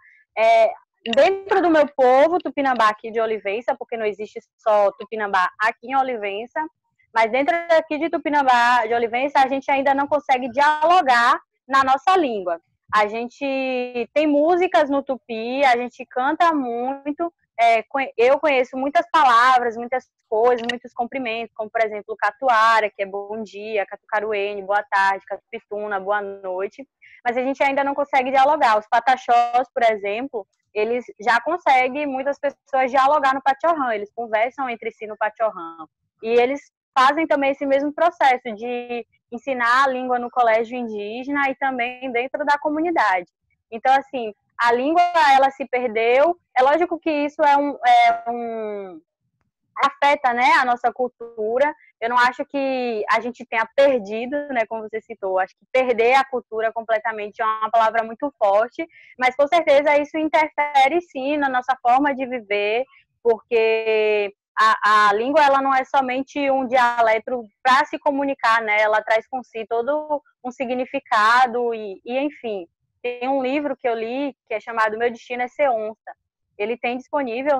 Dentro do meu povo, Tupinambá aqui de Olivença, porque não existe só Tupinambá aqui em Olivença, mas dentro aqui de Tupinambá de Olivença, a gente ainda não consegue dialogar na nossa língua. A gente tem músicas no tupi, a gente canta muito, eu conheço muitas palavras, muitas coisas, muitos cumprimentos, como, por exemplo, catuara, que é bom dia, catucaruene, boa tarde, catupituna, boa noite, mas a gente ainda não consegue dialogar. Os pataxós, por exemplo, eles já conseguem, muitas pessoas, dialogar no Pachorrã, eles conversam entre si no Pachorrã. E eles fazem também esse mesmo processo de ensinar a língua no colégio indígena e também dentro da comunidade. Então, assim, a língua, ela se perdeu. É lógico que isso afeta, né, a nossa cultura. Eu não acho que a gente tenha perdido, né, como você citou. Acho que perder a cultura completamente é uma palavra muito forte, mas com certeza isso interfere sim na nossa forma de viver, porque a língua, ela não é somente um dialeto para se comunicar, né? Ela traz com si todo um significado e enfim. Tem um livro que eu li que é chamado Meu Destino é Ser Onça. Ele tem disponível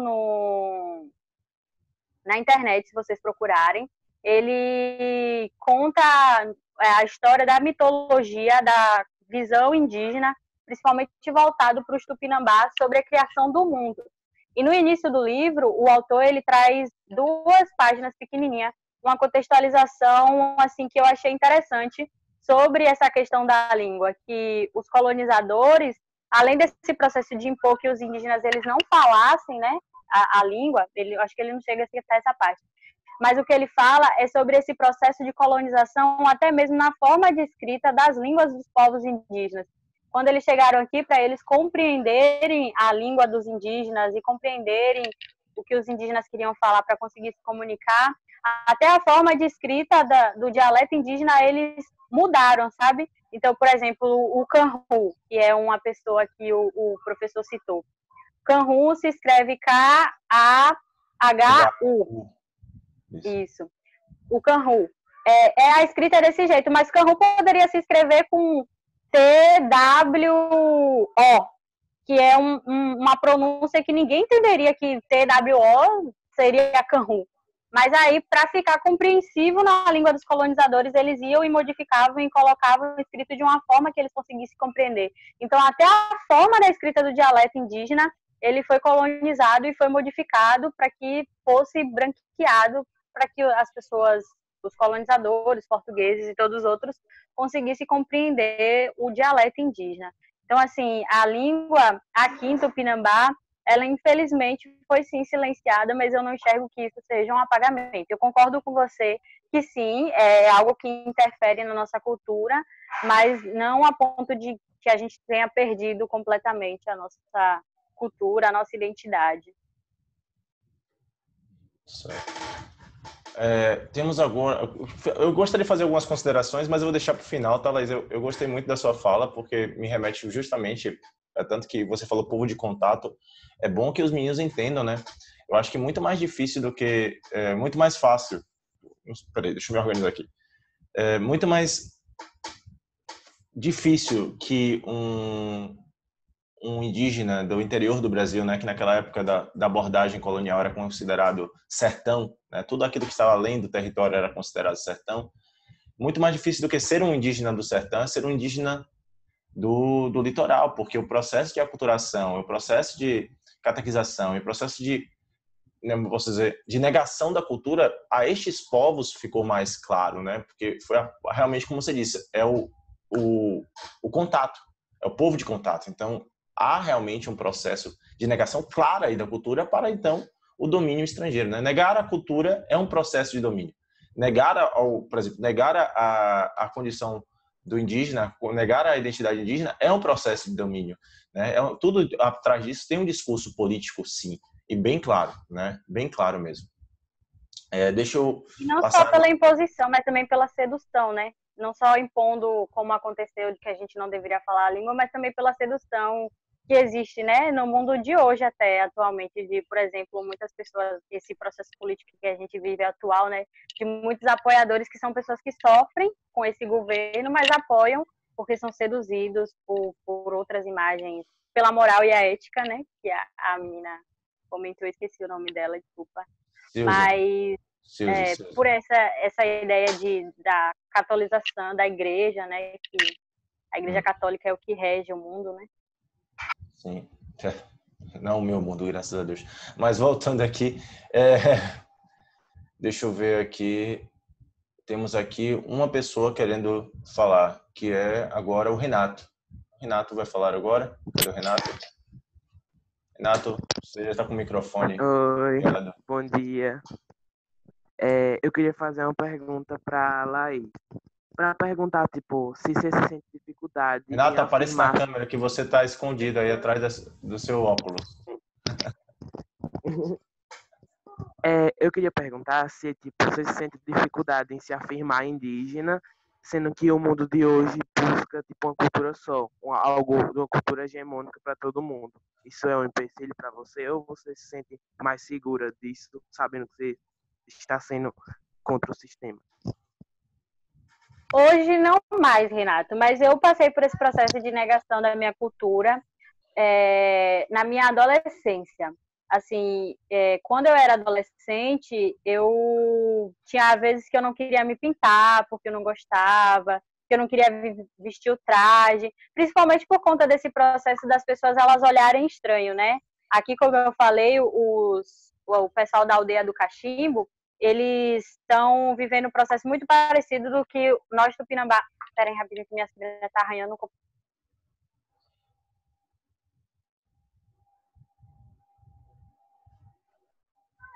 na internet, se vocês procurarem. Ele conta a história da mitologia, da visão indígena, principalmente voltado para os Tupinambás, sobre a criação do mundo. E no início do livro, o autor ele traz 2 páginas pequenininhas, uma contextualização assim que eu achei interessante sobre essa questão da língua, que os colonizadores, além desse processo de impor que os indígenas eles não falassem, né, a língua, acho que ele não chega a citar essa parte, mas o que ele fala é sobre esse processo de colonização, até mesmo na forma de escrita das línguas dos povos indígenas. Quando eles chegaram aqui, para eles compreenderem a língua dos indígenas e compreenderem o que os indígenas queriam falar para conseguir se comunicar, até a forma de escrita do dialeto indígena eles mudaram, sabe? Então, por exemplo, o Kanhu, que é uma pessoa que o professor citou. Kanhu se escreve K-A-H-U. Isso. O Kanhu. A escrita é desse jeito, mas Kanhu poderia se escrever com T-W-O, que é uma pronúncia que ninguém entenderia que T-W-O seria Kanhu. Mas aí, para ficar compreensivo na língua dos colonizadores, eles iam e modificavam e colocavam escrito de uma forma que eles conseguissem compreender. Então, até a forma da escrita do dialeto indígena, ele foi colonizado e foi modificado para que fosse branqueado, para que as pessoas, os colonizadores, portugueses e todos os outros, conseguissem compreender o dialeto indígena. Então, assim, a língua aqui em Tupinambá, ela infelizmente foi sim silenciada, mas eu não enxergo que isso seja um apagamento. Eu concordo com você que sim, é algo que interfere na nossa cultura, mas não a ponto de que a gente tenha perdido completamente a nossa cultura, a nossa identidade. Certo. Temos agora. Eu gostaria de fazer algumas considerações, mas eu vou deixar para o final, talvez. Eu gostei muito da sua fala, porque me remete justamente, tanto que você falou povo de contato. É bom que os meninos entendam, né? Eu acho que muito mais difícil do que. Muito mais fácil. Peraí, deixa eu me organizar aqui. Muito mais difícil que um indígena do interior do Brasil, né, que naquela época da abordagem colonial era considerado sertão, né, tudo aquilo que estava além do território era considerado sertão. Muito mais difícil do que ser um indígena do sertão é ser um indígena do litoral, porque o processo de aculturação, o processo de catequização, o processo de, posso dizer, de negação da cultura a estes povos ficou mais claro, né, porque foi realmente, como você disse, é o contato, é o povo de contato. Então, há realmente um processo de negação clara aí da cultura para, então, o domínio estrangeiro, né? Negar a cultura é um processo de domínio. Por exemplo, negar a condição do indígena, negar a identidade indígena é um processo de domínio, né? Tudo atrás disso tem um discurso político, sim, e bem claro, né? Bem claro mesmo. Deixa eu E não passar... só pela imposição, mas também pela sedução, né? Não só impondo, como aconteceu, de que a gente não deveria falar a língua, mas também pela sedução que existe, né, no mundo de hoje até, atualmente, de, por exemplo, muitas pessoas, esse processo político que a gente vive atual, né, de muitos apoiadores que são pessoas que sofrem com esse governo, mas apoiam porque são seduzidos por outras imagens, pela moral e a ética, né, que a menina comentou, eu esqueci o nome dela, desculpa. Silvia, Mas Silvia. por essa ideia da catolização da igreja, né, que a igreja católica é o que rege o mundo, né? Sim, não o meu mundo, graças a Deus. Mas voltando aqui, deixa eu ver aqui. Temos aqui uma pessoa querendo falar, que é agora o Renato. O Renato vai falar agora. Cadê o Renato? Renato, você já está com o microfone Oi, ligado. bom dia. Eu queria fazer uma pergunta para a Laís. Para perguntar, tipo, se você sente dificuldade em Renato, aparece na afirmar... câmera que você está escondido aí atrás do seu óculos. Eu queria perguntar se, tipo, você sente dificuldade em se afirmar indígena, sendo que o mundo de hoje busca, tipo, uma cultura só, uma cultura hegemônica para todo mundo. Isso é um empecilho para você ou você se sente mais segura disso, sabendo que você está sendo contra o sistema? Hoje não mais, Renato, mas eu passei por esse processo de negação da minha cultura na minha adolescência. Assim, quando eu era adolescente, eu tinha vezes que eu não queria me pintar porque eu não gostava, que eu não queria vestir o traje, principalmente por conta desse processo das pessoas elas olharem estranho, né? Aqui, como eu falei, o pessoal da aldeia do Cachimbo, eles estão vivendo um processo muito parecido do que nós do Pinambá. Esperem rapidinho que minha filha está arranhando um.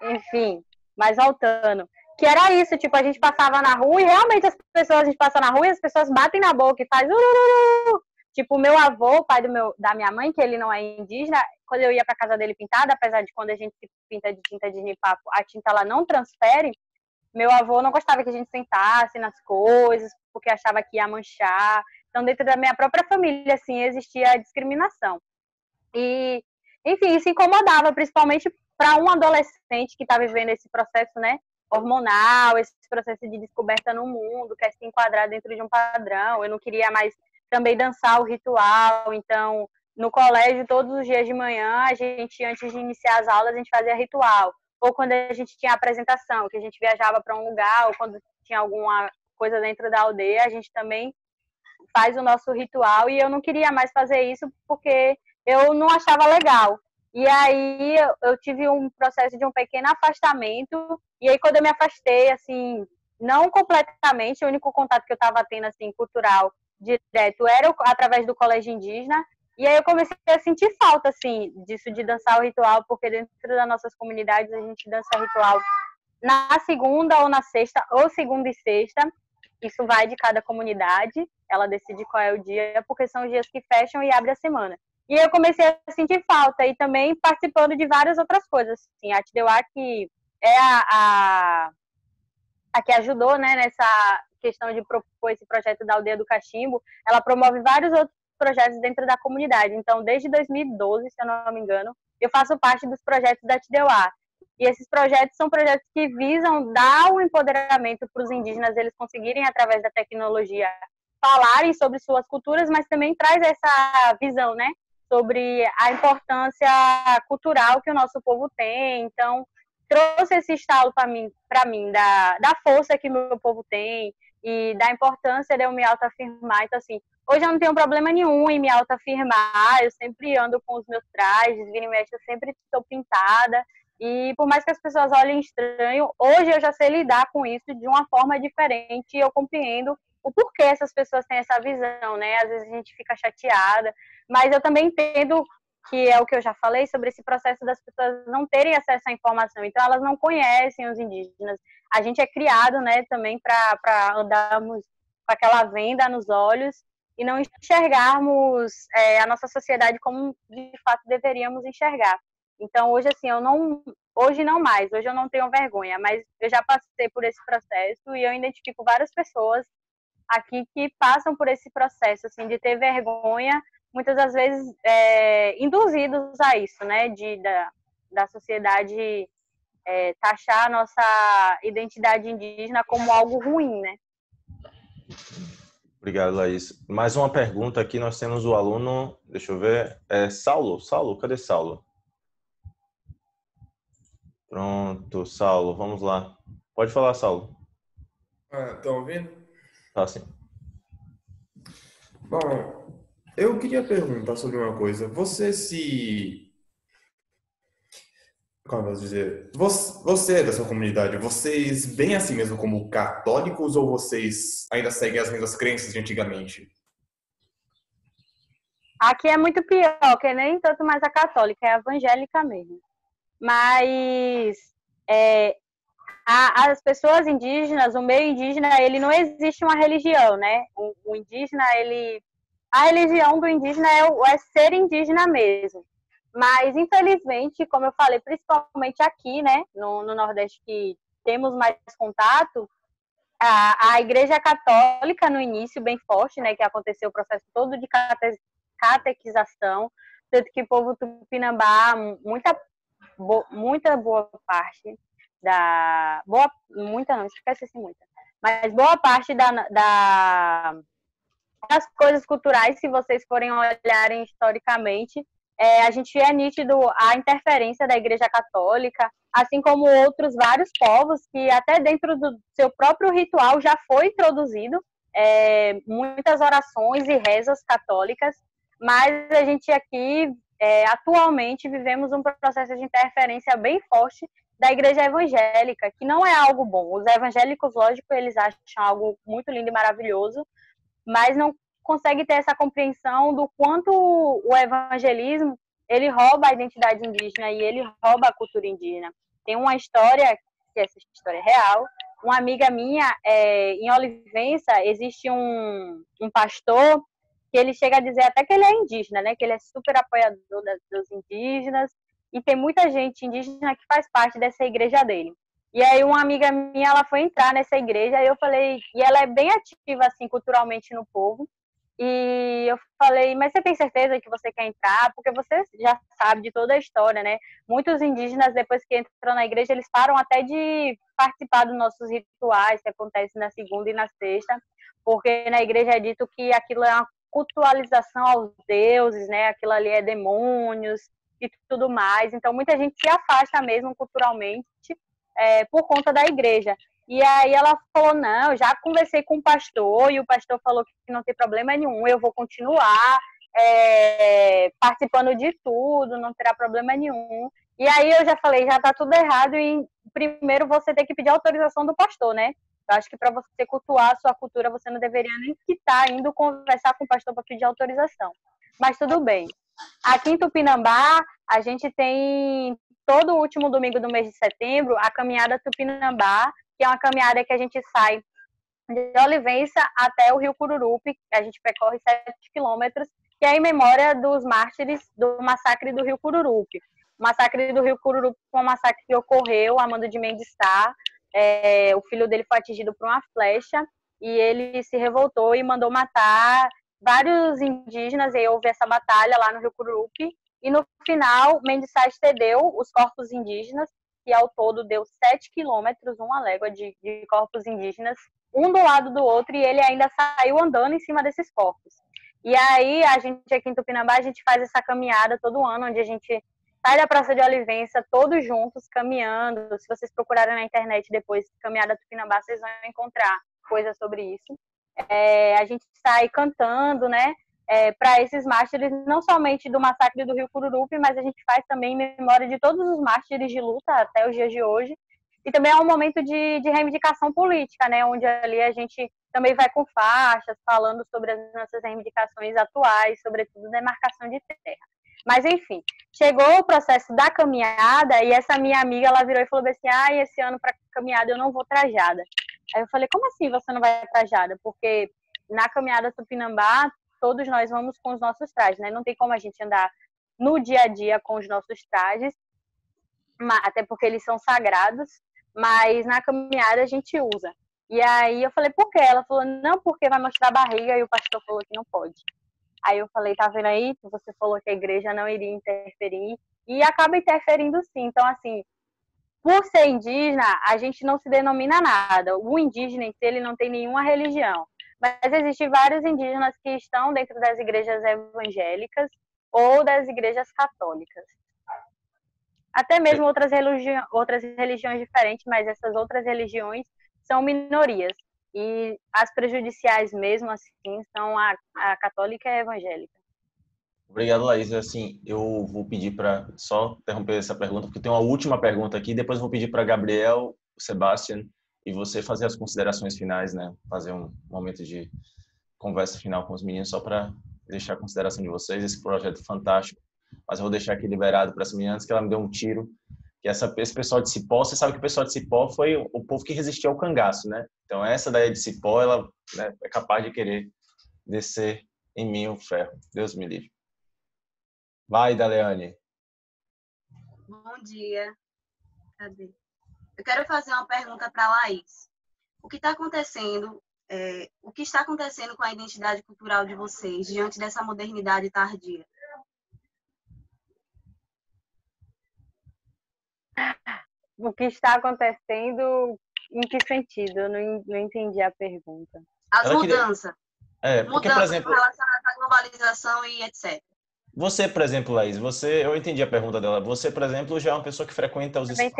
Enfim, mas voltando. Que era isso, tipo, a gente passava na rua e realmente a gente passa na rua e as pessoas batem na boca e faz urururu. Tipo, o meu avô, pai da minha mãe, que ele não é indígena, quando eu ia pra casa dele pintada, apesar de quando a gente pinta de tinta de nipapo, a tinta ela não transfere, meu avô não gostava que a gente sentasse nas coisas, porque achava que ia manchar. Então, dentro da minha própria família, assim, existia discriminação. E, enfim, isso incomodava, principalmente para um adolescente que está vivendo esse processo, né, hormonal, esse processo de descoberta no mundo, quer se enquadrar dentro de um padrão. Eu não queria mais também dançar o ritual, então, no colégio, todos os dias de manhã, a gente, antes de iniciar as aulas, a gente fazia ritual. Ou quando a gente tinha apresentação, que a gente viajava para um lugar, ou quando tinha alguma coisa dentro da aldeia, a gente também faz o nosso ritual, e eu não queria mais fazer isso porque eu não achava legal. E aí eu tive um processo de um pequeno afastamento, e aí quando eu me afastei, assim, não completamente, o único contato que eu estava tendo, assim, cultural, direto, era através do colégio indígena, e aí eu comecei a sentir falta, assim, disso de dançar o ritual, porque dentro das nossas comunidades a gente dança ritual na segunda ou na sexta, ou segunda e sexta. Isso vai de cada comunidade, ela decide qual é o dia, porque são os dias que fecham e abrem a semana. E eu comecei a sentir falta, e também participando de várias outras coisas. Assim, a Tideuá, que é a que ajudou, né, nessa questão de propor esse projeto da Aldeia do Cachimbo, ela promove vários outros projetos dentro da comunidade. Então, desde 2012, se eu não me engano, eu faço parte dos projetos da Tideuá. E esses projetos são projetos que visam dar o empoderamento para os indígenas, eles conseguirem, através da tecnologia, falarem sobre suas culturas, mas também traz essa visão, né, sobre a importância cultural que o nosso povo tem. Então, trouxe esse estalo para mim da força que meu povo tem e da importância de eu me autoafirmar. Então, assim, hoje eu não tenho problema nenhum em me autoafirmar, eu sempre ando com os meus trajes, vira e mexe, eu sempre estou pintada. E por mais que as pessoas olhem estranho, hoje eu já sei lidar com isso de uma forma diferente e eu compreendo o porquê essas pessoas têm essa visão, né? Às vezes a gente fica chateada, mas eu também entendo que é o que eu já falei sobre esse processo das pessoas não terem acesso à informação. Então, elas não conhecem os indígenas. A gente é criado, né, também para andarmos com aquela venda nos olhos e não enxergarmos a nossa sociedade como de fato deveríamos enxergar. Então, hoje, assim, eu não Hoje não mais, hoje eu não tenho vergonha, mas eu já passei por esse processo e eu identifico várias pessoas aqui que passam por esse processo, assim, de ter vergonha, muitas das vezes induzidos a isso, né, da sociedade taxar a nossa identidade indígena como algo ruim, né? Obrigado, Laís. Mais uma pergunta aqui, nós temos o aluno, deixa eu ver, Saulo. Saulo, cadê Saulo? Pronto, Saulo, vamos lá. Pode falar, Saulo. Estão ouvindo? Tá, sim. Bom, eu queria perguntar sobre uma coisa. Como eu posso dizer? Você é da sua comunidade, vocês veem assim mesmo como católicos ou vocês ainda seguem as mesmas crenças de antigamente? Aqui é muito pior, que nem tanto mais a católica, é a evangélica mesmo. Mas as pessoas indígenas, o meio indígena, ele não existe uma religião, né? O indígena, a religião do indígena é ser indígena mesmo. Mas, infelizmente, como eu falei, principalmente aqui, né, no Nordeste, que temos mais contato, a Igreja Católica, no início, bem forte, né, que aconteceu o processo todo de catequização, tanto que o povo tupinambá, muita boa parte muita não, esquece assim, muita, mas boa parte das coisas culturais, se vocês forem olharem historicamente, a gente é nítido a interferência da Igreja Católica, assim como outros vários povos que até dentro do seu próprio ritual já foi introduzido muitas orações e rezas católicas, mas a gente aqui atualmente vivemos um processo de interferência bem forte da igreja evangélica, que não é algo bom. Os evangélicos, lógico, eles acham algo muito lindo e maravilhoso, mas não consegue ter essa compreensão do quanto o evangelismo ele rouba a identidade indígena e ele rouba a cultura indígena. Tem uma história, que essa história é real, uma amiga minha, em Olivença, existe um pastor que ele chega a dizer até que ele é indígena, né? Que ele é super apoiador dos indígenas, e tem muita gente indígena que faz parte dessa igreja dele. E aí uma amiga minha, ela foi entrar nessa igreja, e eu falei, e ela é bem ativa, assim, culturalmente no povo, e eu falei, mas você tem certeza que você quer entrar? Porque você já sabe de toda a história, né? Muitos indígenas, depois que entram na igreja, eles param até de participar dos nossos rituais, que acontecem na segunda e na sexta, porque na igreja é dito que aquilo é uma cultualização aos deuses, né? Aquilo ali é demônios e tudo mais. Então, muita gente se afasta mesmo culturalmente por conta da igreja. E aí ela falou, não, eu já conversei com o pastor, e o pastor falou que não tem problema nenhum, eu vou continuar participando de tudo, não terá problema nenhum. E aí eu já falei, já tá tudo errado, e primeiro você tem que pedir autorização do pastor, né? Eu acho que para você cultuar a sua cultura, você não deveria nem estar indo conversar com o pastor para pedir autorização. Mas tudo bem. Aqui em Tupinambá, a gente tem todo o último domingo do mês de setembro a caminhada Tupinambá, que é uma caminhada que a gente sai de Olivença até o Rio Cururupi, a gente percorre 7 quilômetros, que é em memória dos mártires do massacre do Rio Cururupi. O massacre do Rio Cururupi foi um massacre que ocorreu a mando de Mendes Sá. O filho dele foi atingido por uma flecha e ele se revoltou e mandou matar vários indígenas, e aí houve essa batalha lá no Rio Cururupi, e no final Mendes Sá estendeu os corpos indígenas, que ao todo deu 7 quilômetros, uma légua de corpos indígenas, um do lado do outro, e ele ainda saiu andando em cima desses corpos. E aí, a gente aqui em Tupinambá, a gente faz essa caminhada todo ano, onde a gente sai da Praça de Olivença, todos juntos, caminhando. Se vocês procurarem na internet depois, Caminhada Tupinambá, vocês vão encontrar coisas sobre isso. A gente sai cantando, né? Para esses mártires, não somente do massacre do Rio Cururupi, mas a gente faz também em memória de todos os mártires de luta até os dias de hoje. E também é um momento de reivindicação política, né? Onde ali a gente também vai com faixas, falando sobre as nossas reivindicações atuais, sobretudo demarcação de terra. Mas, enfim, chegou o processo da caminhada, e essa minha amiga, ela virou e falou assim, esse ano para caminhada eu não vou trajada. Aí eu falei, como assim você não vai trajada? Porque na caminhada Tupinambá, todos nós vamos com os nossos trajes, né? Não tem como a gente andar no dia a dia com os nossos trajes. até porque eles são sagrados, mas na caminhada a gente usa. E aí eu falei, por quê? Ela falou, não, porque vai mostrar a barriga, e o pastor falou que não pode. Aí eu falei, tá vendo aí? Você falou que a igreja não iria interferir, e acaba interferindo sim. Então, assim, por ser indígena, a gente não se denomina nada. O indígena em si, ele não tem nenhuma religião. Mas existem vários indígenas que estão dentro das igrejas evangélicas ou das igrejas católicas. Até mesmo outras religiões diferentes, mas essas outras religiões são minorias. E as prejudiciais mesmo, assim, são a católica e a evangélica. Obrigado, Laís. Assim, eu vou pedir para só interromper essa pergunta, porque tem uma última pergunta aqui. Depois eu vou pedir para Gabriel, Sebastian e você fazer as considerações finais, né? Fazer um momento de conversa final com os meninos, só para deixar a consideração de vocês. Esse projeto é fantástico, mas eu vou deixar aqui liberado para essa menina antes que ela me dê um tiro. Que esse pessoal de Cipó, você sabe que o pessoal de Cipó foi o povo que resistiu ao cangaço, né? Então essa daí de Cipó, ela, né, é capaz de querer descer em mim o ferro. Deus me livre. Vai, Daleane. Bom dia. Cadê? Eu quero fazer uma pergunta para a Laís. O que está acontecendo com a identidade cultural de vocês diante dessa modernidade tardia? O que está acontecendo, em que sentido? Eu não entendi a pergunta. As mudanças. Porque, por exemplo, relacionadas à globalização e etc. Você, por exemplo, Laís, eu entendi a pergunta dela. Você, por exemplo, já é uma pessoa que frequenta os espaços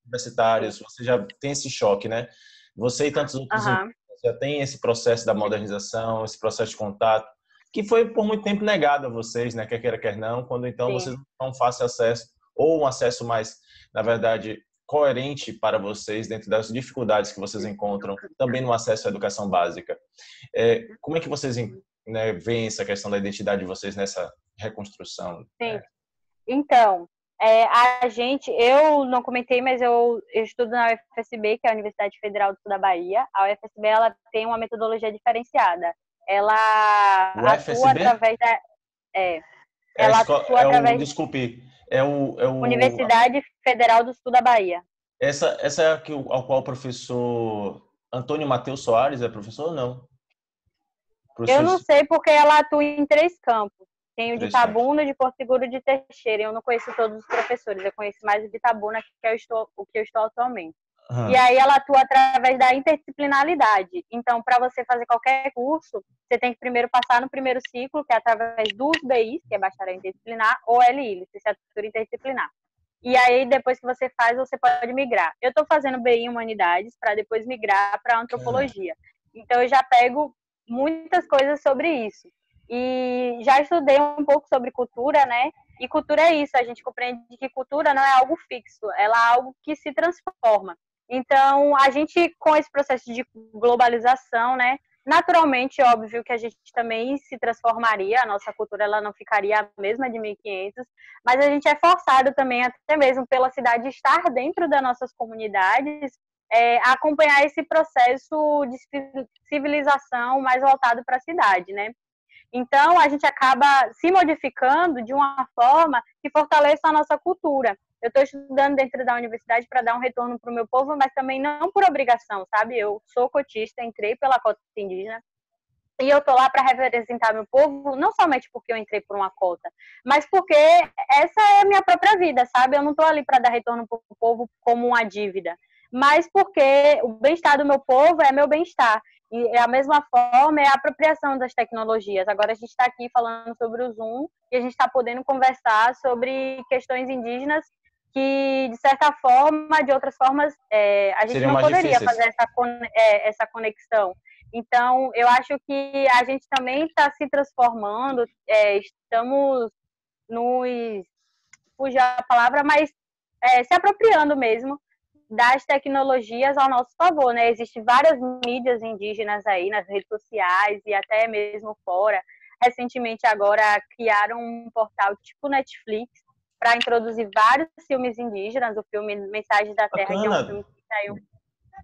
universitários, você já tem esse choque, né? Você e tantos outros já tem esse processo da modernização, esse processo de contato, que foi por muito tempo negado a vocês, né? Quer queira, quer não, quando então vocês não têm um fácil acesso, ou um acesso mais, na verdade, coerente para vocês dentro das dificuldades que vocês encontram também no acesso à educação básica. Como é que vocês, né, veem essa questão da identidade de vocês nessa reconstrução? Sim. Então, eu não comentei, mas eu estudo na UFSB, que é a Universidade Federal do Sul da Bahia. A UFSB, ela tem uma metodologia diferenciada. Ela atua através da... ela atua através... Desculpe, Universidade Federal do Sul da Bahia. Essa é ao qual o professor Antônio Matheus Soares é professor ou não? Eu não sei, porque ela atua em 3 campos. Tem o de Itabuna, de Porto Seguro e de Teixeira. Eu não conheço todos os professores, eu conheço mais o de Itabuna, que o que eu estou atualmente. E aí ela atua através da interdisciplinaridade. Então, para você fazer qualquer curso, você tem que primeiro passar no primeiro ciclo, que é através dos BIs, que é bacharel interdisciplinar, ou LI, licenciatura interdisciplinar. E aí, depois que você faz, você pode migrar. Eu estou fazendo BI em Humanidades para depois migrar para Antropologia. Então, eu já pego muitas coisas sobre isso. E já estudei um pouco sobre cultura, né? E cultura é isso, a gente compreende que cultura não é algo fixo, ela é algo que se transforma. Então, a gente, com esse processo de globalização, né? Naturalmente, óbvio que a gente também se transformaria, a nossa cultura ela não ficaria a mesma de 1500, mas a gente é forçado também, até mesmo pela cidade estar dentro das nossas comunidades, a acompanhar esse processo de civilização mais voltado para a cidade, né? Então, a gente acaba se modificando de uma forma que fortaleça a nossa cultura. Eu estou estudando dentro da universidade para dar um retorno para o meu povo, mas também não por obrigação, sabe? Eu sou cotista, entrei pela cota indígena e eu estou lá para representar meu povo, não somente porque eu entrei por uma cota, mas porque essa é a minha própria vida, sabe? Eu não estou ali para dar retorno para o povo como uma dívida, mas porque o bem-estar do meu povo é meu bem-estar. E a mesma forma é a apropriação das tecnologias. Agora a gente está aqui falando sobre o Zoom e a gente está podendo conversar sobre questões indígenas que, de certa forma, de outras formas, a gente não poderia fazer essa conexão. Então, eu acho que a gente também está se transformando, estamos fugiu a palavra, mas se apropriando mesmo das tecnologias ao nosso favor, né? Existem várias mídias indígenas aí nas redes sociais e até mesmo fora. Recentemente agora criaram um portal tipo Netflix para introduzir vários filmes indígenas. O filme Mensagens da Terra, que é um filme que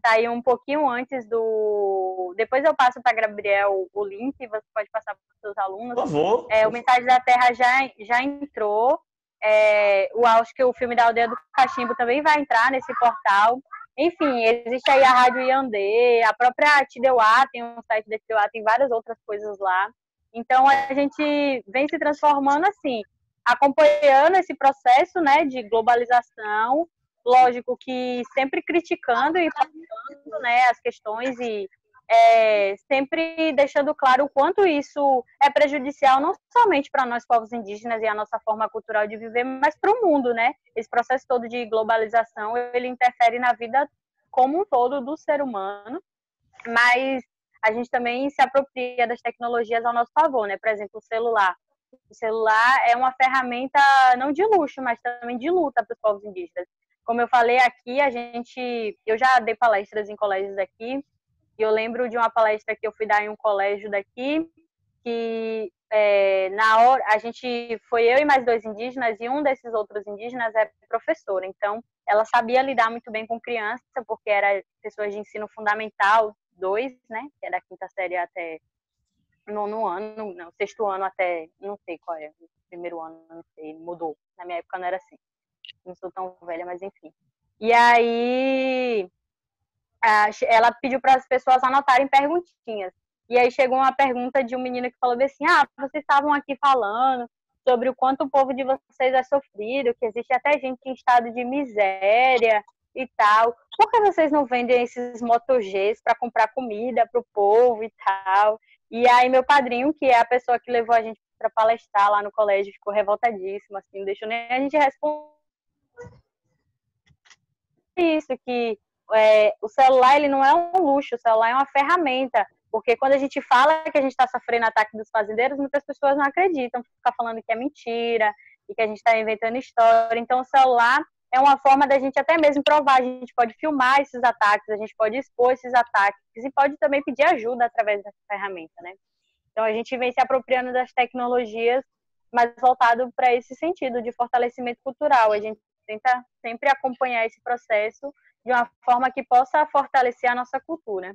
saiu um pouquinho antes do... Depois eu passo para Gabriel o link, você pode passar para os seus alunos. Por favor. O Mensagens da Terra já entrou. Eu acho que o filme da Aldeia do Cachimbo também vai entrar nesse portal. Enfim, existe aí a Rádio Iandê, a própria Tideuá, tem um site da Tideuá, tem várias outras coisas lá. Então, a gente vem se transformando assim, acompanhando esse processo, né, de globalização, lógico que sempre criticando e falando, né, as questões e sempre deixando claro o quanto isso é prejudicial não somente para nós povos indígenas e a nossa forma cultural de viver, mas para o mundo, né? Esse processo todo de globalização, ele interfere na vida como um todo do ser humano, mas a gente também se apropria das tecnologias ao nosso favor, né? Por exemplo, o celular. O celular é uma ferramenta não de luxo, mas também de luta para os povos indígenas. Como eu falei aqui, eu já dei palestras em colégios aqui, e eu lembro de uma palestra que eu fui dar em um colégio daqui, que na hora foi eu e mais 2 indígenas, e um desses outros indígenas é professora. Então, ela sabia lidar muito bem com criança, porque era pessoas de ensino fundamental 2, né? Que é da 5ª série até 9º ano, não, 6º ano até, não sei qual é, primeiro ano, não sei, mudou. Na minha época não era assim. Não sou tão velha, mas enfim. E aí ela pediu para as pessoas anotarem perguntinhas. E aí chegou uma pergunta de um menino que falou assim: vocês estavam aqui falando sobre o quanto o povo de vocês é sofrido, que existe até gente em estado de miséria e tal. Por que vocês não vendem esses Moto Gs para comprar comida para o povo e tal? E aí meu padrinho, que é a pessoa que levou a gente para palestrar lá no colégio, ficou revoltadíssimo, assim, não deixou nem a gente responder isso, que o celular ele não é um luxo, o celular é uma ferramenta, porque quando a gente fala que a gente está sofrendo ataque dos fazendeiros, muitas pessoas não acreditam, ficam falando que é mentira e que a gente está inventando história. Então o celular é uma forma da gente até mesmo provar, a gente pode filmar esses ataques, a gente pode expor esses ataques e pode também pedir ajuda através dessa ferramenta, né? Então a gente vem se apropriando das tecnologias, mas voltado para esse sentido de fortalecimento cultural. A gente tenta sempre acompanhar esse processo de uma forma que possa fortalecer a nossa cultura.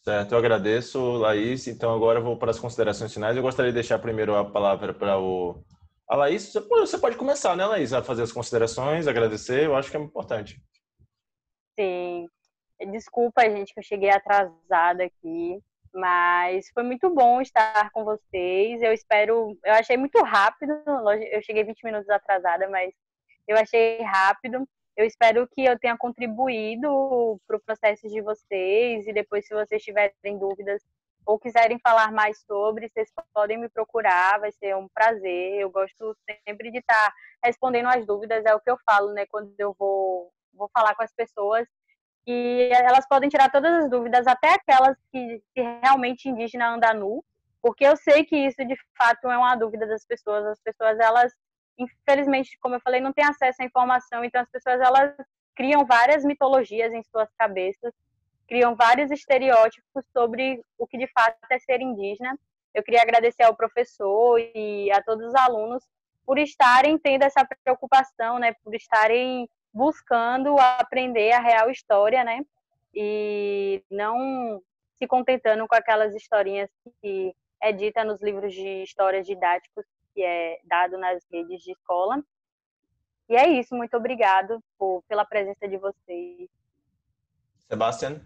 Certo, eu agradeço, Laís. Então, agora eu vou para as considerações finais. Eu gostaria de deixar primeiro a palavra para a Laís. Você pode começar, né, Laís, a fazer as considerações, agradecer. Eu acho que é importante. Sim. Desculpa, gente, que eu cheguei atrasada aqui, mas foi muito bom estar com vocês. Eu achei muito rápido. Eu cheguei 20 minutos atrasada, mas eu achei rápido. Eu espero que eu tenha contribuído para o processo de vocês, e depois, se vocês tiverem dúvidas ou quiserem falar mais sobre, vocês podem me procurar, vai ser um prazer. Eu gosto sempre de estar respondendo as dúvidas, é o que eu falo, né, quando eu vou falar com as pessoas, e elas podem tirar todas as dúvidas, até aquelas que realmente indígena anda nu, porque eu sei que isso de fato é uma dúvida das pessoas. As pessoas, elas infelizmente, como eu falei, não tem acesso à informação, então as pessoas elas criam várias mitologias em suas cabeças, criam vários estereótipos sobre o que de fato é ser indígena. Eu queria agradecer ao professor e a todos os alunos por estarem tendo essa preocupação, né, por estarem buscando aprender a real história, né, e não se contentando com aquelas historinhas que é dita nos livros de histórias didáticos, que é dado nas redes de escola. E é isso, muito obrigado pela presença de vocês. Sebastián,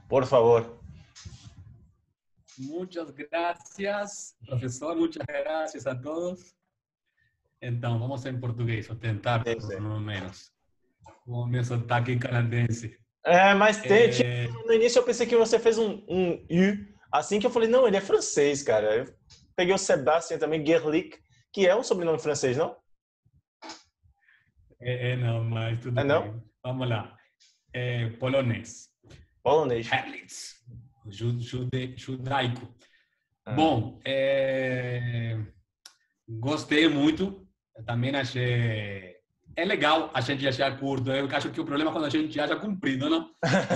por favor. Muchas gracias, profesor, muchas gracias a todos. Então, vamos em português, vou tentar, pelo menos. Com o meu sotaque canadense. Mas no início eu pensei que você fez um U, assim que eu falei, não, ele é francês, cara. Eu peguei o Sebastián também, Gerlich, que é um sobrenome francês, não? Não, mas tudo bem. Não? Vamos lá. Polonês. Polonês. Herlitz. Judaico. Bom, gostei muito. Eu também achei... É legal a gente achar curto. Eu acho que o problema é quando a gente acha comprido, não?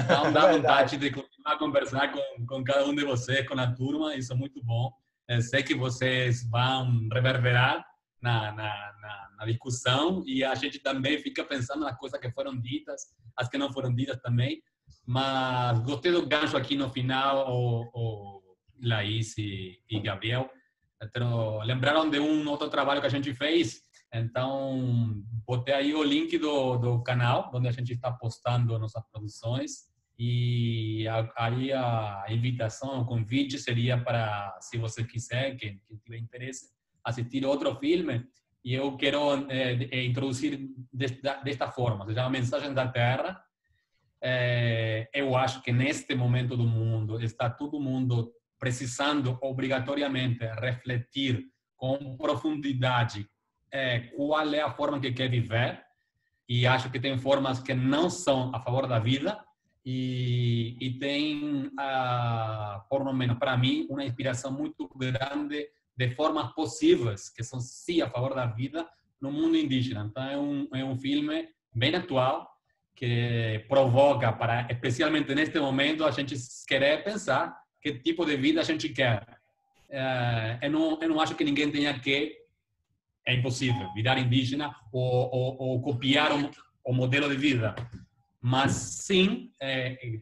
Então dá vontade de continuar a conversar com cada um de vocês, com a turma. Isso é muito bom. Eu sei que vocês vão reverberar na discussão, e a gente também fica pensando nas coisas que foram ditas, as que não foram ditas também. Mas gostei do gancho aqui no final, o Laís e Gabriel, lembraram de um outro trabalho que a gente fez, então botei aí o link do canal, onde a gente está postando nossas produções, e aí a invitação, o convite seria para, se você quiser, quem tiver interesse, assistir outro filme, e eu quero introduzir desta forma, se chama Mensagem da Terra. Eu acho que neste momento do mundo está todo mundo precisando obrigatoriamente refletir com profundidade qual é a forma que quer viver, e acho que tem formas que não são a favor da vida, e tem, por lo menos para mim, uma inspiração muito grande de formas possíveis que são sim a favor da vida no mundo indígena. Então é um filme bem atual, que provoca, especialmente neste momento, a gente querer pensar que tipo de vida a gente quer. Eu não acho que ninguém tenha que, é impossível, virar indígena ou copiar o modelo de vida. Mas sim,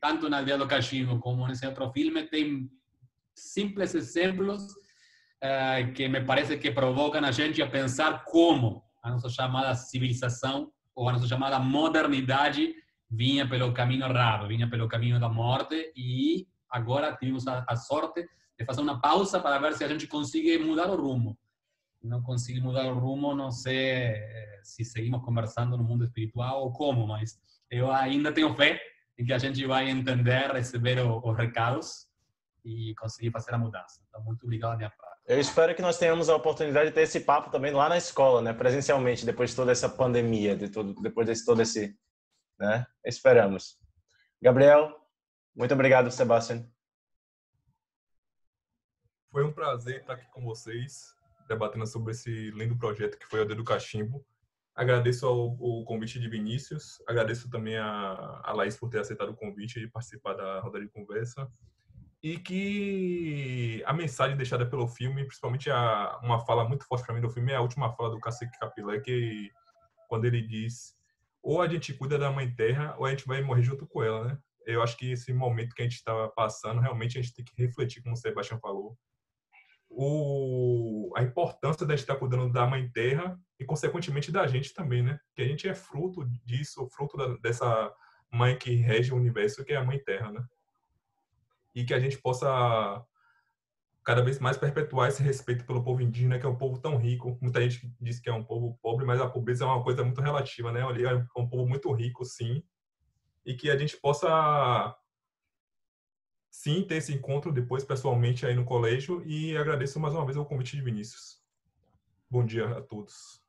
tanto na Aldeia do Cachimbo como nesse outro filme, tem simples exemplos que me parece que provocam a gente a pensar como a nossa chamada civilização ou a nossa chamada modernidade vinha pelo caminho errado, vinha pelo caminho da morte, e agora tivemos a sorte de fazer uma pausa para ver se a gente consegue mudar o rumo. Não conseguir mudar o rumo, não sei se seguimos conversando no mundo espiritual ou como, mas eu ainda tenho fé em que a gente vai entender, receber os recados e conseguir fazer a mudança. Então, muito obrigado da minha parte. Eu espero que nós tenhamos a oportunidade de ter esse papo também lá na escola, né? Presencialmente, depois de toda essa pandemia, depois de todo esse, né? Esperamos. Gabriel, muito obrigado, Sebastião. Foi um prazer estar aqui com vocês, debatendo sobre esse lindo projeto que foi a Aldeia do Cachimbo. Agradeço o convite de Vinícius, agradeço também a Laís por ter aceitado o convite e participar da roda de conversa. E que a mensagem deixada pelo filme, principalmente uma fala muito forte para mim do filme, é a última fala do Cacique Capilé, que quando ele diz: ou a gente cuida da Mãe Terra, ou a gente vai morrer junto com ela, né? Eu acho que esse momento que a gente está passando, realmente a gente tem que refletir, como o Sebastião falou, a importância da gente estar cuidando da Mãe Terra e, consequentemente, da gente também, né? Que a gente é fruto disso, fruto dessa mãe que rege o universo, que é a Mãe Terra, né? E que a gente possa cada vez mais perpetuar esse respeito pelo povo indígena, que é um povo tão rico. Muita gente diz que é um povo pobre, mas a pobreza é uma coisa muito relativa, né? Ali é um povo muito rico, sim. E que a gente possa, sim, ter esse encontro depois, pessoalmente, aí no colégio. E agradeço mais uma vez o convite de Vinícius. Bom dia a todos.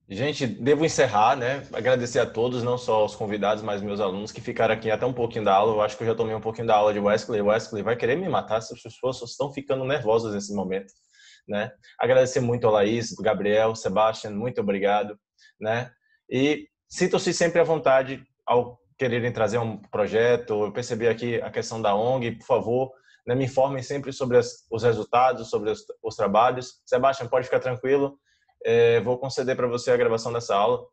Gente, devo encerrar, né? Agradecer a todos, não só aos convidados, mas meus alunos que ficaram aqui até um pouquinho da aula. Eu acho que eu já tomei um pouquinho da aula de Wesley. Wesley vai querer me matar, se as pessoas estão ficando nervosas nesse momento, né? Agradecer muito a Laís, Gabriel, Sebastião, muito obrigado, né? E sintam-se sempre à vontade ao quererem trazer um projeto. Eu percebi aqui a questão da ONG, por favor, né? Me informem sempre sobre os resultados, sobre os trabalhos. Sebastião, pode ficar tranquilo. Vou conceder para você a gravação dessa aula,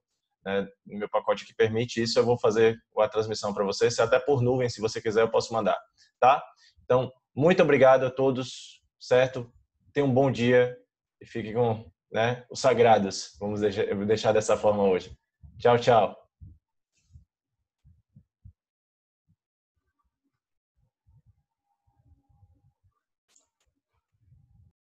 né? Meu pacote que permite isso, eu vou fazer a transmissão para você, se até por nuvem, se você quiser, eu posso mandar, tá? Então, muito obrigado a todos, certo? Tenham um bom dia e fiquem com, né, os sagrados, vamos deixar dessa forma hoje. Tchau, tchau.